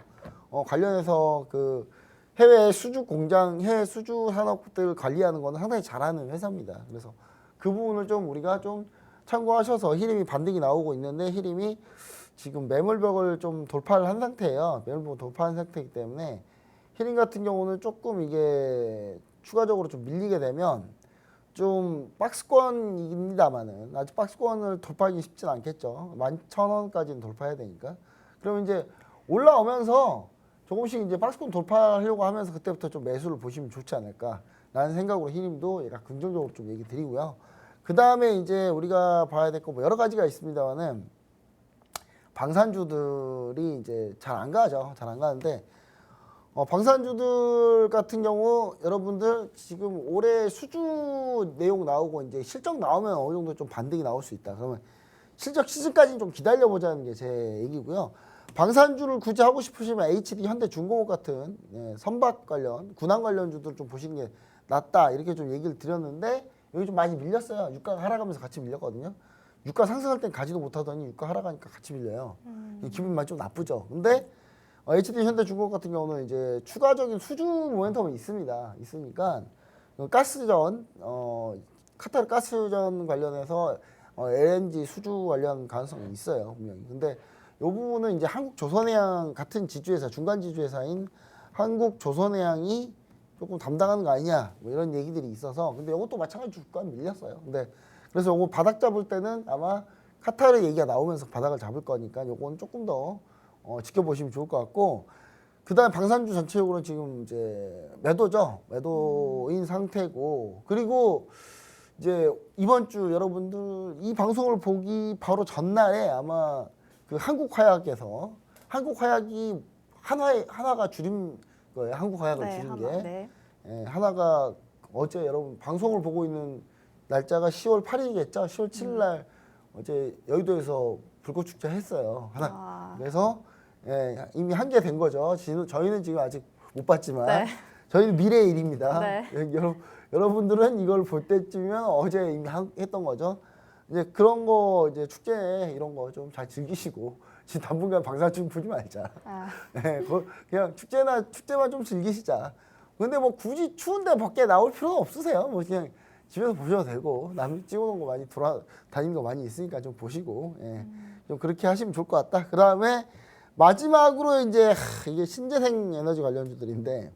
관련해서 그 해외 수주 공장, 해외 수주 산업들 관리하는 거는 상당히 잘하는 회사입니다. 그래서 그 부분을 좀 우리가 좀 참고하셔서 히림이 반등이 나오고 있는데 히림이 지금 매물벽을 좀 돌파를 한 상태예요. 매물벽을 돌파한 상태이기 때문에 히림 같은 경우는 조금 이게 추가적으로 좀 밀리게 되면 좀 박스권입니다만은 아직 박스권을 돌파하기 쉽진 않겠죠. 11,000원까지는 돌파해야 되니까. 그러면 이제 올라오면서 조금씩 이제 박스권 돌파하려고 하면서 그때부터 좀 매수를 보시면 좋지 않을까라는 생각으로 히림도 약간 긍정적으로 좀 얘기 드리고요. 그 다음에 이제 우리가 봐야 될 거 뭐 여러 가지가 있습니다만은 방산주들이 이제 잘 안 가죠. 잘 안 가는데 방산주들 같은 경우 여러분들 지금 올해 수주 내용 나오고 이제 실적 나오면 어느 정도 좀 반등이 나올 수 있다. 그러면 실적 시즌까지는 좀 기다려 보자는 게 제 얘기고요. 방산주를 굳이 하고 싶으시면 HD 현대중공업 같은 선박 관련 군항 관련주들 좀 보시는 게 낫다 이렇게 좀 얘기를 드렸는데 여기 좀 많이 밀렸어요. 유가가 하락하면서 같이 밀렸거든요. 유가 상승할 땐 가지도 못하더니 유가 하락하니까 같이 밀려요. 기분이 많이 좀 나쁘죠. 근데 HD 현대중공업 같은 경우는 이제 추가적인 수주 모멘텀이 있으니까 가스전 카타르 가스전 관련해서 LNG 수주 관련 가능성이 있어요 분명히. 근데 이 부분은 이제 한국조선해양 같은 지주회사 중간 지주회사인 한국조선해양이 조금 담당하는 거 아니냐 뭐 이런 얘기들이 있어서 근데 이것도 마찬가지 주가 밀렸어요. 근데 그래서 이거 바닥 잡을 때는 아마 카타르 얘기가 나오면서 바닥을 잡을 거니까 이건 조금 더 지켜보시면 좋을 것 같고 그다음에 방산주 전체적으로 지금 이제 매도인 상태고 그리고 이제 이번 주 여러분들 이 방송을 보기 바로 전날에 아마 그 한국화약에서 한국화약이 하나가 줄인 거예요. 한국화약을 줄인 게 하나가 어제 여러분 방송을 보고 있는 날짜가 10월 8일이겠죠. 10월 7일 날 어제 여의도에서 불꽃 축제 했어요. 하나. 그래서 이미 한 개 된 거죠. 저희는 지금 아직 못 봤지만 저희는 미래의 일입니다. 여러분들은 이걸 볼 때쯤이면 어제 이미 했던 거죠. 이제 그런 거 이제 축제 이런 거 좀 잘 즐기시고 지금 당분간 방사능 보지 말자. 그냥 축제만 좀 즐기시자. 근데 뭐 굳이 추운데 밖에 나올 필요는 없으세요. 뭐 그냥 집에서 보셔도 되고 남 찍어놓은 거 많이 돌아다니는 거 많이 있으니까 좀 보시고 좀 그렇게 하시면 좋을 것 같다. 그 다음에 마지막으로 이제 이게 신재생 에너지 관련주들인데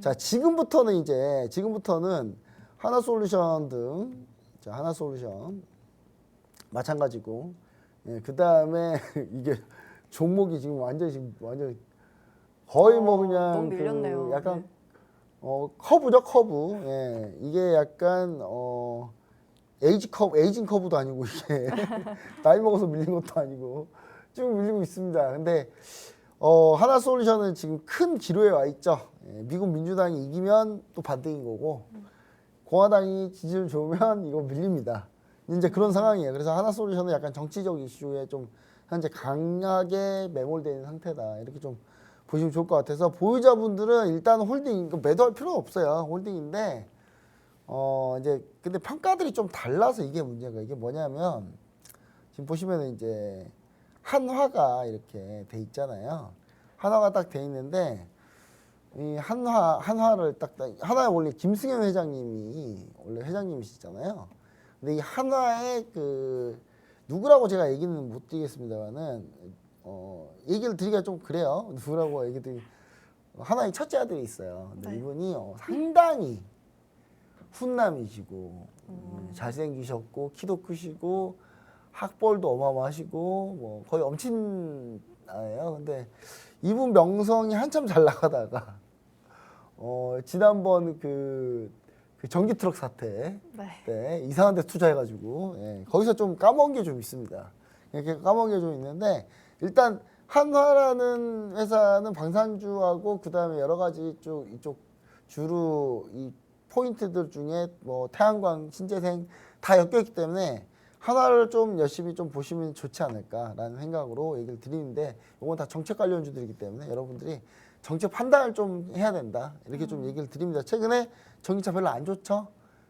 자 지금부터는 하나솔루션 등 하나솔루션 마찬가지고 그 다음에 이게 종목이 지금 완전 거의 뭐 그냥 너무 밀렸네요. 약간 커브죠 커브. 이게 약간 에이징 커브도 아니고 이게 나이 먹어서 밀린 것도 아니고 쭉 밀리고 있습니다. 근데 하나솔루션은 지금 큰 기로에 와 있죠. 미국 민주당이 이기면 또 반등인 거고 공화당이 지지를 좋으면 이거 밀립니다. 이제 그런 상황이에요. 그래서 하나솔루션은 약간 정치적 이슈에 좀 현재 강하게 매몰되어 있는 상태다. 이렇게 좀 보시면 좋을 것 같아서 보유자분들은 일단 홀딩 매도할 필요는 없어요. 홀딩인데 이제 근데 평가들이 좀 달라서 이게 문제가 이게 뭐냐면 지금 보시면은 이제 한화가 이렇게 돼 있잖아요. 한화가 딱 돼 있는데 이 한화를 한화에 원래 김승현 회장님이 원래 회장님이시잖아요. 근데 이 한화의 그 누구라고 제가 얘기는 못 드리겠습니다만은 얘기를 드리기가 좀 그래요. 누구라고 얘기 드리 하나의 첫째 아들이 있어요. 근데 네. 이분이 상당히 훈남이시고 잘생기셨고 키도 크시고 학벌도 어마어마하시고 뭐 거의 엄친아예요. 근데 이분 명성이 한참 잘 나가다가 지난번 그 전기 트럭 사태 네. 때 이상한 데 투자해가지고 거기서 좀 까먹은 게 좀 있습니다. 이렇게 까먹은 게 좀 있는데 일단 한화라는 회사는 방산주하고 그 다음에 여러 가지 이쪽 주로 이 포인트들 중에 뭐 태양광, 신재생 다 엮여있기 때문에 한화를 좀 열심히 좀 보시면 좋지 않을까라는 생각으로 얘기를 드리는데 이건 다 정책 관련주들이기 때문에 여러분들이 정책 판단을 좀 해야 된다 이렇게 좀 얘기를 드립니다. 최근에 전기차 별로 안 좋죠.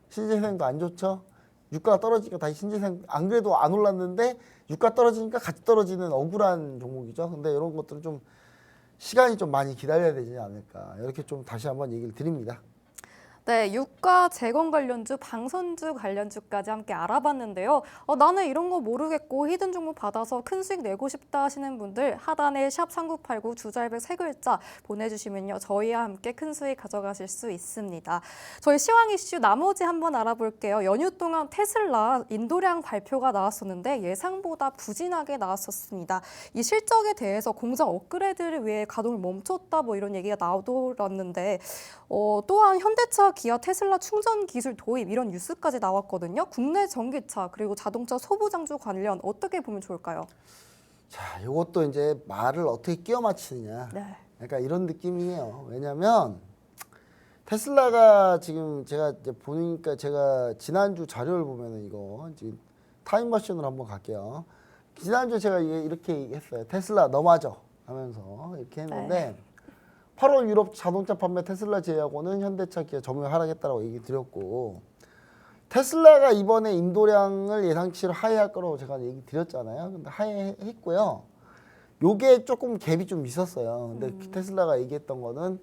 신재생도 안 좋죠. 유가가 떨어지니까 다시 신재생 안 그래도 안 올랐는데 유가 떨어지니까 같이 떨어지는 억울한 종목이죠. 근데 이런 것들은 좀 시간이 좀 많이 기다려야 되지 않을까 이렇게 좀 다시 한번 얘기를 드립니다. 네, 유가, 재건 관련주, 방선주 관련주까지 함께 알아봤는데요. 나는 이런 거 모르겠고 히든 종목 받아서 큰 수익 내고 싶다 하시는 분들 하단에 샵 3989 주잘백 세 글자 보내주시면요. 저희와 함께 큰 수익 가져가실 수 있습니다. 저희 시황 이슈 나머지 한번 알아볼게요. 연휴 동안 테슬라 인도량 발표가 나왔었는데 예상보다 부진하게 나왔었습니다. 이 실적에 대해서 공장 업그레이드를 위해 가동을 멈췄다 뭐 이런 얘기가 나오더랐는데 또한 현대차, 기아, 테슬라 충전 기술 도입 이런 뉴스까지 나왔거든요. 국내 전기차 그리고 자동차 소부 장주 관련 어떻게 보면 좋을까요? 자, 이것도 이제 말을 어떻게 끼워 맞추느냐. 네. 약간 이런 느낌이에요. 왜냐면 테슬라가 지금 제가 이제 보니까 제가 지난주 자료를 보면은 이거 지금 타임머신으로 한번 갈게요. 지난주 제가 이렇게 했어요. 테슬라 너무하죠 하면서 이렇게 했는데 8월 유럽 자동차 판매 테슬라 제약원은 현대차, 기아 점유율 하락했다라고 얘기 드렸고 테슬라가 이번에 인도량을 예상치를 하회할 거라고 제가 얘기 드렸잖아요. 근데 하회했고요. 요게 조금 갭이 좀 있었어요. 근데 테슬라가 얘기했던 거는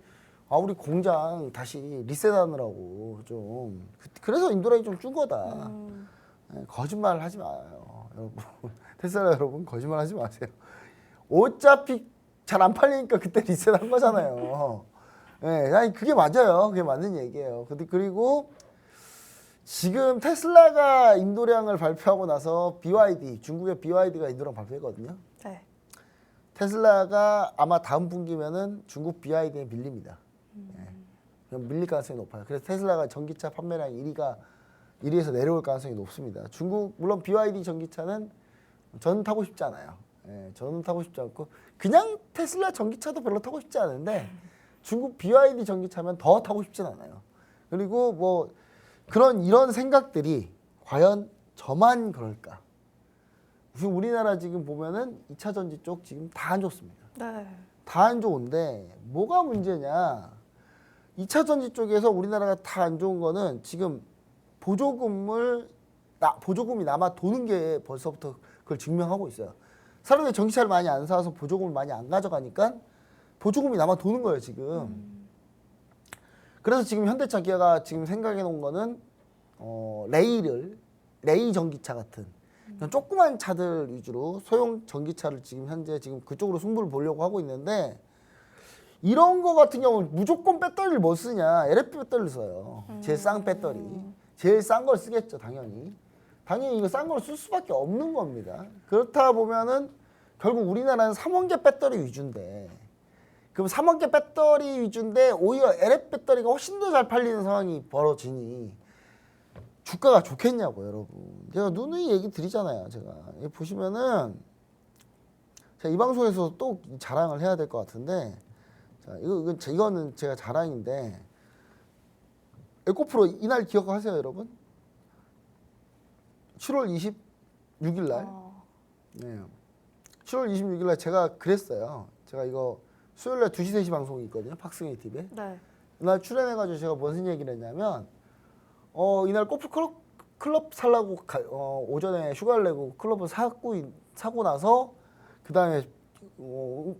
우리 공장 다시 리셋하느라고 좀 그래서 인도량이 좀 준 거다. 거짓말 하지 마요. 여러분. 테슬라 여러분 거짓말 하지 마세요. 어차피 잘 안 팔리니까 그때 리셋한 거잖아요. 아니 그게 맞아요. 그게 맞는 얘기예요. 근데 그리고 지금 테슬라가 인도량을 발표하고 나서 BYD 중국의 BYD가 인도량 발표했거든요. 네. 테슬라가 아마 다음 분기면은 중국 BYD에 밀립니다. 밀릴 가능성이 높아요. 그래서 테슬라가 전기차 판매량 1위에서 내려올 가능성이 높습니다. 중국 물론 BYD 전기차는 저는 타고 싶지 않아요. 저는 타고 싶지 않고 그냥 테슬라 전기차도 별로 타고 싶지 않은데 중국 BYD 전기차면 더 타고 싶진 않아요. 그리고 뭐 이런 생각들이 과연 저만 그럴까? 지금 우리나라 지금 보면은 2차 전지 쪽 지금 다 안 좋습니다. 네. 다 안 좋은데 뭐가 문제냐? 2차 전지 쪽에서 우리나라가 다 안 좋은 거는 지금 보조금이 남아 도는 게 벌써부터 그걸 증명하고 있어요. 사람들이 전기차를 많이 안 사서 보조금을 많이 안 가져가니까 보조금이 남아 도는 거예요, 지금. 그래서 지금 현대차 기아가 지금 생각해 놓은 거는 레이 전기차 같은 그냥 조그만 차들 위주로 소형 전기차를 지금 현재 지금 그쪽으로 승부를 보려고 하고 있는데 이런 거 같은 경우는 무조건 배터리를 뭐 쓰냐? LFP 배터리를 써요. 제일 싼 배터리. 제일 싼 걸 쓰겠죠, 당연히. 당연히 이거 싼 걸 쓸 수밖에 없는 겁니다. 그렇다 보면은 결국 우리나라는 3원계 배터리 위주인데 그럼 3원계 배터리 위주인데 오히려 LFP 배터리가 훨씬 더 잘 팔리는 상황이 벌어지니 주가가 좋겠냐고 여러분. 제가 누누이 얘기 드리잖아요. 제가 여기 보시면은 제가 이 방송에서 또 자랑을 해야 될 것 같은데 자, 이거는 제가 자랑인데 에코프로 이날 기억하세요, 여러분? 7월 26일 날. 네. 7월 26일 날 제가 그랬어요. 제가 이거 수요일 날 2시 3시 방송이 있거든요. 팍스웨이 TV에. 네. 이날 출연해 가지고 제가 무슨 얘기를 했냐면 이날 골프 클럽 살라고 오전에 휴가를 내고 클럽을 사고 나서 그다음에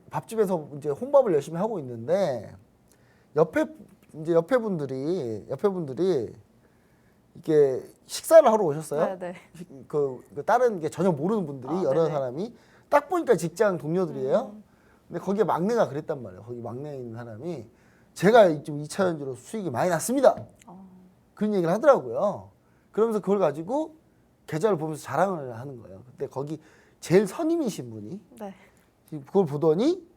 밥집에서 이제 혼밥을 열심히 하고 있는데 옆에 분들이 이게 식사를 하러 오셨어요. 네. 그 다른 게 전혀 모르는 분들이 여러 네네. 사람이 딱 보니까 직장 동료들이에요. 근데 거기에 막내가 그랬단 말이에요. 거기 막내에 있는 사람이 제가 좀 2차 연주로 수익이 많이 났습니다. 그런 얘기를 하더라고요. 그러면서 그걸 가지고 계좌를 보면서 자랑을 하는 거예요. 그때 거기 제일 선임이신 분이 네. 그걸 보더니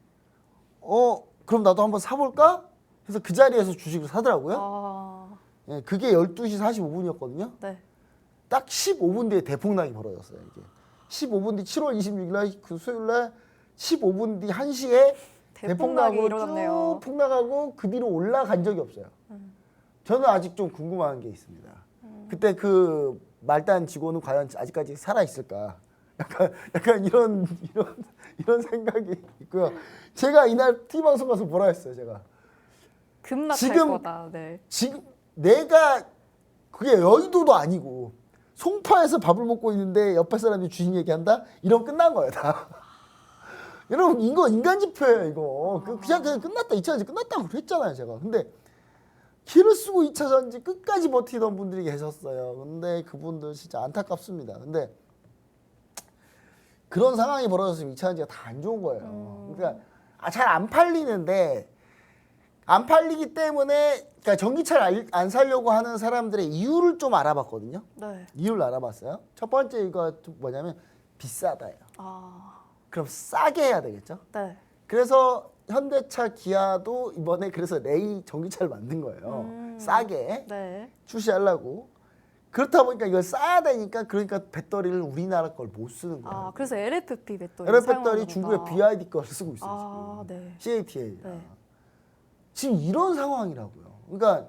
그럼 나도 한번 사볼까? 해서 그 자리에서 주식을 사더라고요. 예, 그게 12시 45분이었거든요. 네. 딱 15분 뒤에 대폭락이 벌어졌어요. 이게 15분 뒤 7월 26일 날 그 수요일 날 15분 뒤 1시에 대폭락이 대폭락으로 일어났네요. 쭉 폭락하고 그 뒤로 올라간 적이 없어요. 저는 아직 좀 궁금한 게 있습니다. 그때 그 말단 직원은 과연 아직까지 살아 있을까? 약간 이런 생각이 있고요. 제가 이날 TV 방송 가서 뭐라 했어요, 제가. 급락할 지금- 거다. 네. 지금 내가 그게 여의도도 아니고 송파에서 밥을 먹고 있는데 옆에 사람이 주식 얘기한다? 이러면 끝난 거예요, 다. 여러분 이거 인간 지표예요, 이거. 그냥 끝났다. 2차 전지 끝났다고 그랬잖아요, 제가. 근데 기를 쓰고 2차 전지 끝까지 버티던 분들이 계셨어요. 근데 그분들 진짜 안타깝습니다. 근데 그런 상황이 벌어졌으면 2차 전지가 다 안 좋은 거예요. 그러니까 잘 안 팔리는데 안 팔리기 때문에 그러니까 전기차를 안 사려고 하는 사람들의 이유를 좀 알아봤거든요. 네. 이유를 알아봤어요. 첫 번째 이거 뭐냐면 비싸다예요. 아. 그럼 싸게 해야 되겠죠. 네. 그래서 현대차, 기아도 이번에 그래서 레이 전기차를 만든 거예요. 싸게 네. 출시하려고. 그렇다 보니까 이걸 싸야 되니까 그러니까 배터리를 우리나라 걸 못 쓰는 거예요. 그래서 LFP 배터리 LF 배터리 사용하는구나. 중국의 BYD 걸 쓰고 있어요. 지금. 네. CATL. 네. 지금 이런 상황이라고요. 그러니까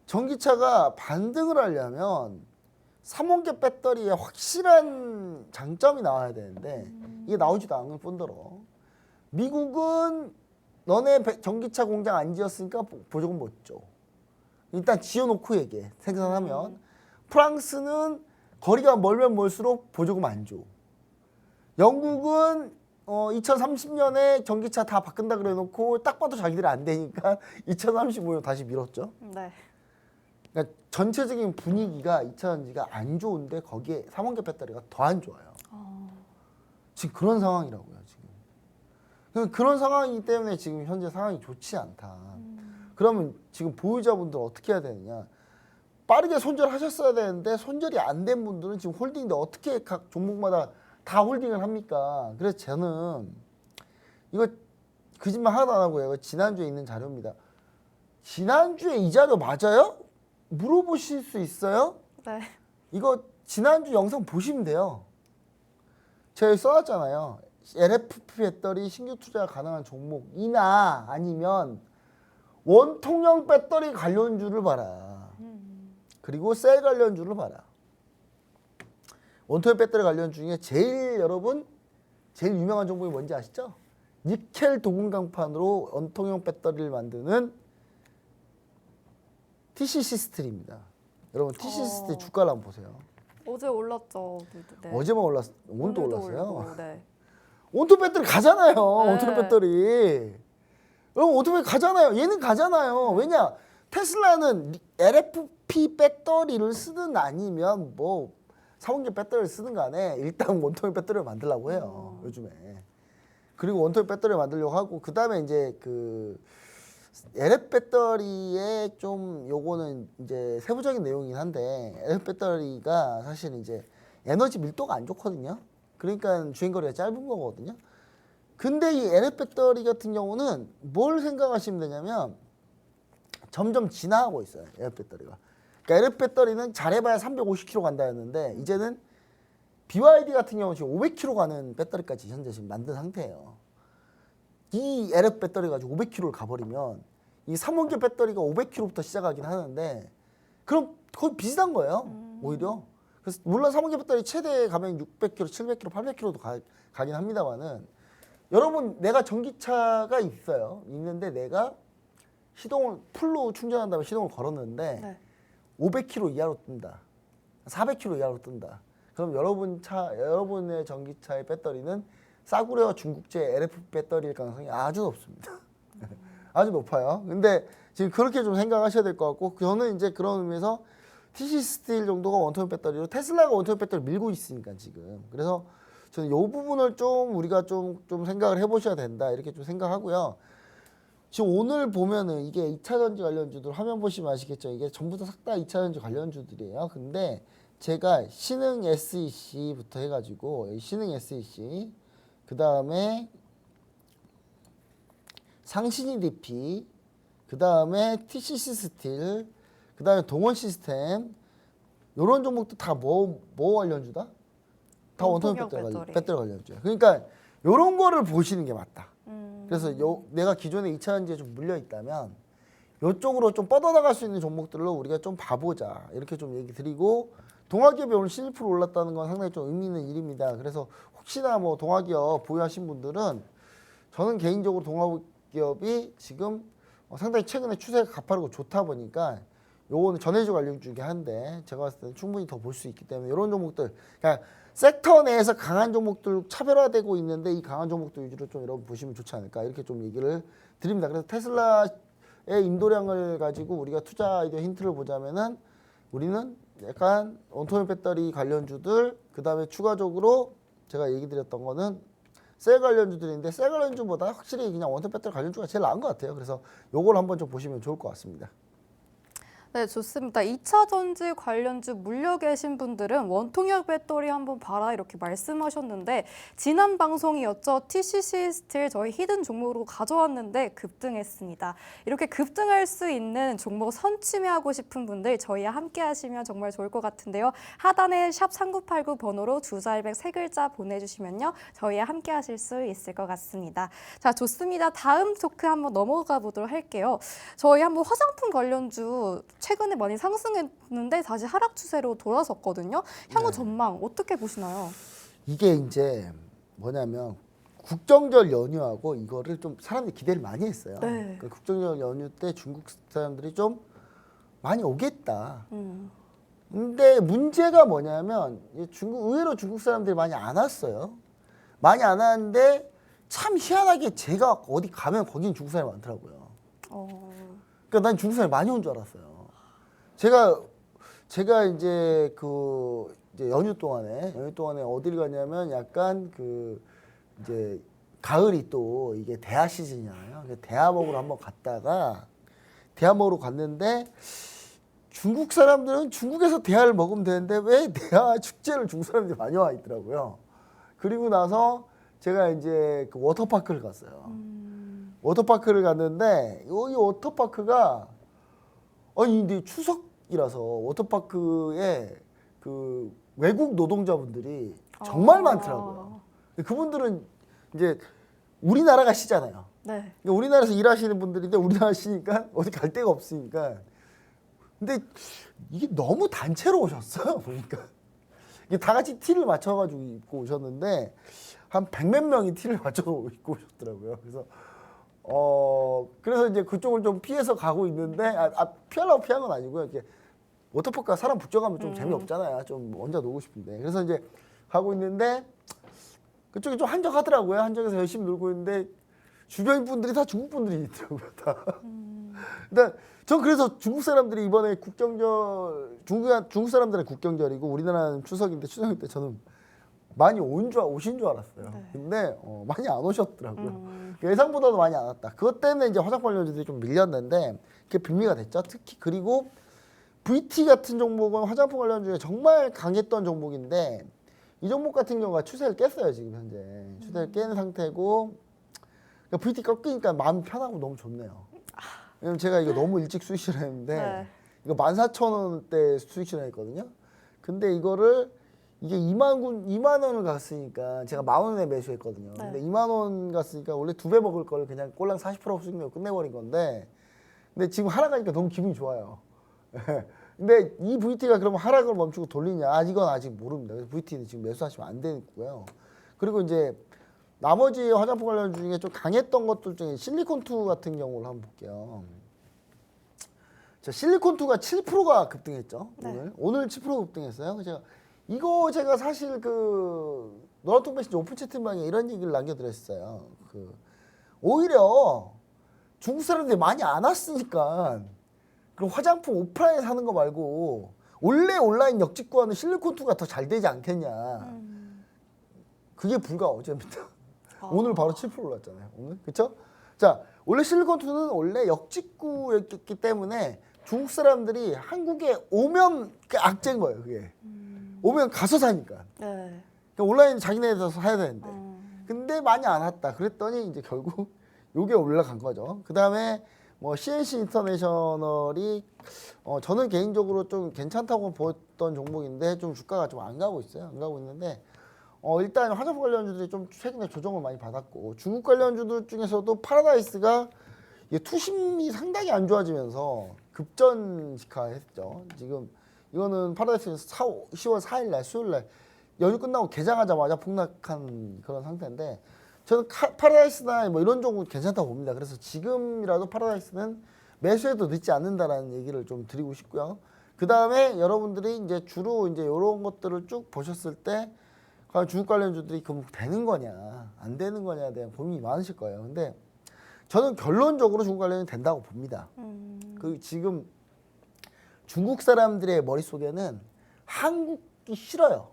전기차가 반등을 하려면 3원계 배터리에 확실한 장점이 나와야 되는데 이게 나오지도 않을 뿐더러 미국은 너네 전기차 공장 안 지었으니까 보조금 못 줘. 일단 지어놓고 얘기해. 생산하면. 프랑스는 거리가 멀면 멀수록 보조금 안 줘. 영국은 2030년에 전기차 다 바꾼다 그래놓고 딱 봐도 자기들이 안 되니까 2035년 다시 미뤘죠. 네. 그러니까 전체적인 분위기가 2차 전지가 안 좋은데 거기에 3원계 배터리가 더 안 좋아요. 지금 그런 상황이라고요. 지금 그런 상황이기 때문에 지금 현재 상황이 좋지 않다. 그러면 지금 보유자분들 어떻게 해야 되느냐? 빠르게 손절하셨어야 되는데 손절이 안 된 분들은 지금 홀딩인데 어떻게 각 종목마다 다 홀딩을 합니까? 그래서 저는 이거 거짓말 하나도 안 하고요. 이거 지난주에 있는 자료입니다. 지난주에 이 자료 맞아요? 물어보실 수 있어요? 네. 이거 지난주 영상 보시면 돼요. 제가 여기 써놨잖아요. LFP 배터리 신규 투자 가능한 종목이나 아니면 원통형 배터리 관련주를 봐라. 그리고 셀 관련주를 봐라. 원통형 배터리 관련 중에 제일 유명한 종목이 뭔지 아시죠? 니켈 도금강판으로 원통형 배터리를 만드는 TCC 스틸입니다. 여러분 TCC 스틸 주가를 한번 보세요. 어제 올랐죠. 네. 어제만 올랐어. 오늘도 오늘도 올랐어요. 올리고, 네. 원통 배터리 가잖아요. 네. 원통 배터리. 여러분 원통 배터리 가잖아요. 얘는 가잖아요. 왜냐? 테슬라는 LFP 배터리를 쓰든 아니면 뭐 3원계 배터리를 쓰든 간에 일단 원통 배터리를 만들려고 해요. 요즘에. 그리고 원통 배터리를 만들려고 하고 그다음에 이제 그 LF 배터리의 좀 요거는 이제 세부적인 내용이긴 한데 LF 배터리가 사실 이제 에너지 밀도가 안 좋거든요. 그러니까 주행거리가 짧은 거거든요. 근데 이 LF 배터리 같은 경우는 뭘 생각하시면 되냐면 점점 진화하고 있어요. LF 배터리가. 그러니까 LF 배터리는 잘해봐야 350km 간다 했는데 이제는 BYD 같은 경우는 지금 500km 가는 배터리까지 현재 지금 만든 상태예요. 이 LF 배터리 가지고 500km를 가버리면 이 3원계 배터리가 500km부터 시작하긴 하는데 그럼 거의 비슷한 거예요. 오히려. 그래서 물론 3원기 배터리 최대 가면 600km, 700km, 800km도 가긴 합니다만은 여러분 내가 전기차가 있어요. 있는데 내가 시동을 풀로 충전한 다음에 시동을 걸었는데 네. 500km 이하로 뜬다. 400km 이하로 뜬다. 그럼 여러분의 전기차의 배터리는 싸구려 중국제 LF 배터리일 가능성이 아주 높습니다. 아주 높아요. 근데 지금 그렇게 좀 생각하셔야 될 것 같고 저는 이제 그런 의미에서 TC 스틸 정도가 원통형 배터리로 테슬라가 원통형 배터리를 밀고 있으니까 지금. 그래서 저는 이 부분을 좀 우리가 좀 생각을 해보셔야 된다 이렇게 좀 생각하고요. 지금 오늘 보면은 이게 2차 전지 관련주들 화면 보시면 아시겠죠? 이게 전부 다 싹 다 2차 전지 관련주들이에요. 근데 제가 신흥 SEC부터 해가지고 신흥 SEC 그 다음에 상신이 DP 그 다음에 TCC 스틸 그 다음에 동원 시스템 이런 종목도 다 뭐 관련주다? 다 원통형 배터리 관련주야. 그러니까 이런 거를 보시는 게 맞다. 그래서 내가 기존에 2차 전지에 좀 물려 있다면 이쪽으로 좀 뻗어나갈 수 있는 종목들로 우리가 좀 봐보자 이렇게 좀 얘기 드리고 동아기업이 오늘 11% 올랐다는 건 상당히 좀 의미 있는 일입니다. 그래서 혹시나 뭐 동아기업 보유하신 분들은 저는 개인적으로 동아기업이 지금 상당히 최근에 추세가 가파르고 좋다 보니까 요거는 전해주 관련 중에 한데 제가 봤을 때는 충분히 더 볼 수 있기 때문에 이런 종목들 그러니까 섹터 내에서 강한 종목들 차별화되고 있는데 이 강한 종목들 위주로 좀 여러분 보시면 좋지 않을까 이렇게 좀 얘기를 드립니다. 그래서 테슬라의 인도량을 가지고 우리가 투자 아이디어 힌트를 보자면은 우리는 약간 원통형 배터리 관련주들 그 다음에 추가적으로 제가 얘기 드렸던 거는 셀 관련주들인데 셀 관련주보다 확실히 그냥 원통형 배터리 관련주가 제일 나은 것 같아요. 그래서 요걸 한번 좀 보시면 좋을 것 같습니다. 네, 좋습니다. 2차 전지 관련주 물려 계신 분들은 원통형 배터리 한번 봐라 이렇게 말씀하셨는데 지난 방송이었죠. TCC 스틸 저희 히든 종목으로 가져왔는데 급등했습니다. 이렇게 급등할 수 있는 종목 선취매하고 싶은 분들 저희와 함께 하시면 정말 좋을 것 같은데요. 하단에 샵 3989 번호로 주잘백 3글자 보내주시면요. 저희와 함께 하실 수 있을 것 같습니다. 자, 좋습니다. 다음 토크 한번 넘어가 보도록 할게요. 저희 한번 화장품 관련주 최근에 많이 상승했는데 다시 하락 추세로 돌아섰거든요. 향후 전망 어떻게 보시나요? 이게 이제 뭐냐면 국정절 연휴하고 이거를 좀 사람들이 기대를 많이 했어요. 네. 그 국정절 연휴 때 중국 사람들이 좀 많이 오겠다. 근데 문제가 뭐냐면 의외로 중국 사람들이 많이 안 왔어요. 많이 안 왔는데 참 희한하게 제가 어디 가면 거기는 중국 사람이 많더라고요. 그러니까 난 중국 사람이 많이 온 줄 알았어요. 제가 이제 이제 연휴 동안에 어딜 갔냐면 약간 이제 가을이 또 이게 대하 시즌이잖아요. 대하 먹으러 한번 갔다가 대하 먹으러 갔는데 중국 사람들은 중국에서 대하를 먹으면 되는데 왜 대하 축제를 중국 사람들이 많이 와 있더라고요. 그리고 나서 제가 이제 그 워터파크를 갔어요. 워터파크를 갔는데 이 워터파크가 근데 추석이라서 워터파크에 그 외국 노동자분들이 정말 많더라고요. 그분들은 이제 우리나라 가시잖아요. 네. 그러니까 우리나라에서 일하시는 분들인데 우리나라 시니까 어디 갈 데가 없으니까. 근데 이게 너무 단체로 오셨어요. 보니까 이게 다 같이 티를 맞춰가지고 입고 오셨는데 한 100몇 명이 티를 맞춰서 입고 오셨더라고요. 그래서 이제 그쪽을 좀 피해서 가고 있는데 피하려고 피한 건 아니고요. 이렇게 워터파크가 사람 붙여가면 좀 재미없잖아요. 좀 혼자 놀고 싶은데. 그래서 이제 가고 있는데 그쪽이 좀 한적하더라고요. 한적해서 열심히 놀고 있는데 주변 분들이 다 중국 분들이 있더라고요. 다. 일단 전 그래서 중국 사람들이 이번에 국정절 중국 사람들은 국경절이고 우리나라는 추석인데 추석일 때 저는 많이 오신 줄 알았어요. 네. 근데 많이 안 오셨더라고요. 예상보다도 많이 안 왔다. 그것 때문에 이제 화장품 관련주들이 좀 밀렸는데 그게 빌미가 됐죠. 특히 그리고 VT 같은 종목은 화장품 관련주에 정말 강했던 종목인데 이 종목 같은 경우가 추세를 깼어요. 지금 현재 추세를 깬 상태고 그러니까 VT 꺾이니까 마음이 편하고 너무 좋네요. 왜냐면 제가 이거 너무 일찍 수익 실현했는데 네. 이거 14,000원대 수익 실현했거든요. 근데 이게 2만 원을 갔으니까 제가 10,000원에 매수했거든요. 네. 근데 2만 원 갔으니까 원래 2배 먹을 걸 그냥 꼴랑 40% 수익 내고 끝내버린 건데 근데 지금 하락 하니까 너무 기분이 좋아요. 근데 이 VT가 그럼 하락을 멈추고 돌리냐? 이건 아직 모릅니다. 그래서 VT는 지금 매수하시면 안 되고요. 그리고 이제 나머지 화장품 관련 중에 좀 강했던 것들 중에 실리콘2 같은 경우를 한번 볼게요. 자, 실리콘2가 7%가 급등했죠. 네. 오늘 7% 급등했어요. 제가 사실 그 노란통 메시지 오픈 채팅방에 이런 얘기를 남겨드렸어요. 오히려 중국 사람들이 많이 안 왔으니까 그럼 화장품 오프라인 사는 거 말고 원래 온라인 역직구하는 실리콘2가 더 잘 되지 않겠냐. 그게 불과 어제입니다. 오늘 바로 7% 올랐잖아요. 오늘 그렇죠? 자, 원래 실리콘2는 원래 역직구였기 때문에 중국 사람들이 한국에 오면 악재인 거예요. 그게 오면 가서 사니까. 네. 그러니까 온라인 자기네에서 사야 되는데. 근데 많이 안 왔다. 그랬더니 이제 결국 요게 올라간 거죠. 그 다음에 뭐 CNC 인터내셔널이 저는 개인적으로 좀 괜찮다고 보였던 종목인데 좀 주가가 좀 안 가고 있어요. 안 가고 있는데 일단 화장품 관련주들이 좀 최근에 조정을 많이 받았고 중국 관련주들 중에서도 파라다이스가 투심이 상당히 안 좋아지면서 급전직하했죠. 지금 이거는 파라다이스는 10월 4일 날 수요일 날 연휴 끝나고 개장하자마자 폭락한 그런 상태인데 저는 파라다이스나 뭐 이런 종목 괜찮다고 봅니다. 그래서 지금이라도 파라다이스는 매수해도 늦지 않는다라는 얘기를 좀 드리고 싶고요. 그 다음에 여러분들이 이제 주로 이제 이런 것들을 쭉 보셨을 때 과연 중국 관련주들이 그럼 되는 거냐 안 되는 거냐에 대한 고민이 많으실 거예요. 근데 저는 결론적으로 중국 관련이 된다고 봅니다. 그 지금 중국 사람들의 머릿속에는 한국이 싫어요.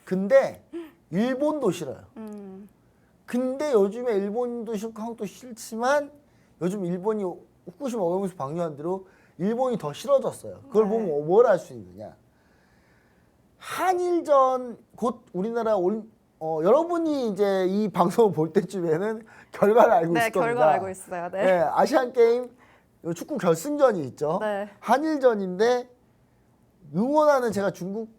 근데 일본도 싫어요. 근데 요즘에 일본도 싫고 한국도 싫지만 요즘 일본이 후쿠시마 오염수 방류한 대로 일본이 더 싫어졌어요. 그걸 네. 보면 뭘 알 수 있느냐. 한일전 곧 우리나라 여러분이 이제 이 방송을 볼 때쯤에는 결과를 알고 네, 있을 겁니다. 결과 알고 있어요. 네. 네, 아시안 게임 축구 결승전이 있죠. 네. 한일전인데 응원하는 제가 중국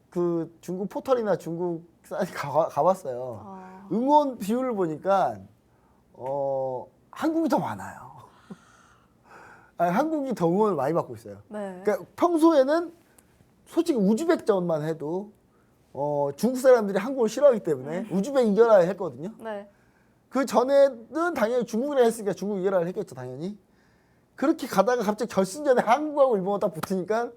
포털이나 중국 사이트 가봤어요. 응원 비율을 보니까 한국이 더 많아요. 아니, 한국이 더 응원을 많이 받고 있어요. 네. 그러니까 평소에는 솔직히 우즈벡전만 해도 중국 사람들이 한국을 싫어하기 때문에 우즈벡 이겨라 했거든요. 네. 그 전에는 당연히 중국이라 했으니까 중국 이겨라 했겠죠, 당연히. 그렇게 가다가 갑자기 결승전에 한국하고 일본하고 딱 붙으니까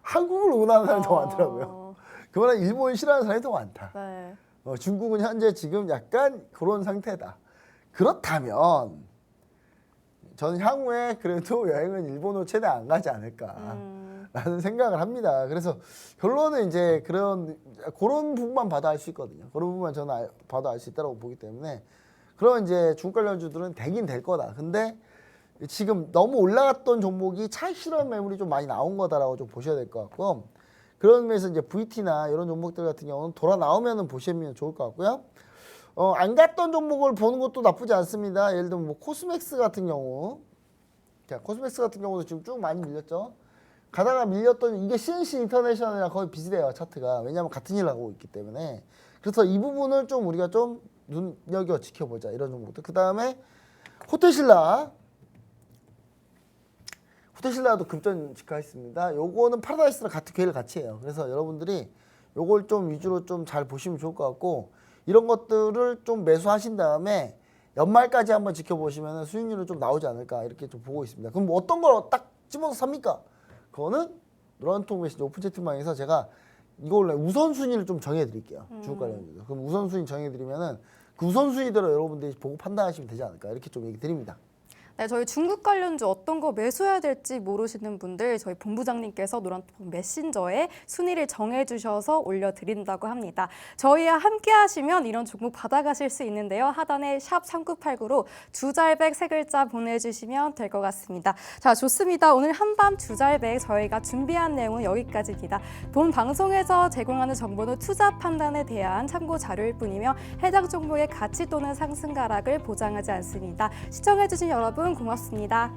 한국을 응원하는 사람이 더 많더라고요. 그만한 일본을 싫어하는 사람이 더 많다. 네. 중국은 현재 지금 약간 그런 상태다. 그렇다면 저는 향후에 그래도 여행은 일본으로 최대한 안 가지 않을까라는 생각을 합니다. 그래서 결론은 이제 그런 부분만 봐도 알 수 있거든요. 그런 부분만 저는 봐도 알 수 있다고 보기 때문에 그런 이제 중국 관련주들은 되긴 될 거다. 근데 지금 너무 올라갔던 종목이 차익 실현 매물이 좀 많이 나온 거다라고 좀 보셔야 될 것 같고 그런 면에서 이제 VT나 이런 종목들 같은 경우는 돌아 나오면은 보시면 좋을 것 같고요. 안 갔던 종목을 보는 것도 나쁘지 않습니다. 예를 들면 뭐 코스맥스 같은 경우, 자, 코스맥스 같은 경우도 지금 쭉 많이 밀렸죠. 가다가 밀렸던 이게 CNC 인터내셔널이랑 거의 비슷해요, 차트가. 왜냐하면 같은 일을 하고 있기 때문에. 그래서 이 부분을 좀 우리가 좀 눈여겨 지켜보자 이런 종목들. 그 다음에 호텔신라도 급전 직하했습니다. 요거는 파라다이스랑 같은 궤를 같이 해요. 그래서 여러분들이 요걸 좀 위주로 좀 잘 보시면 좋을 것 같고 이런 것들을 좀 매수하신 다음에 연말까지 한번 지켜보시면 수익률은 좀 나오지 않을까 이렇게 좀 보고 있습니다. 그럼 뭐 어떤 걸 딱 집어서 삽니까? 그거는 노란통 메시지 오픈 채팅방에서 제가 이걸 우선순위를 좀 정해드릴게요. 중국 관련주들. 그럼 우선순위 정해드리면은 그 우선순위대로 여러분들이 보고 판단하시면 되지 않을까 이렇게 좀 얘기 드립니다. 네, 저희 중국 관련주 어떤 거 매수해야 될지 모르시는 분들 저희 본부장님께서 노란통 메신저에 순위를 정해주셔서 올려드린다고 합니다. 저희와 함께 하시면 이런 종목 받아가실 수 있는데요. 하단에 샵 3989로 주잘백 세 글자 보내주시면 될 것 같습니다. 자, 좋습니다. 오늘 한밤 주잘백 저희가 준비한 내용은 여기까지입니다. 본 방송에서 제공하는 정보는 투자 판단에 대한 참고 자료일 뿐이며 해당 종목의 가치 또는 상승 가락을 보장하지 않습니다. 시청해주신 여러분 고맙습니다.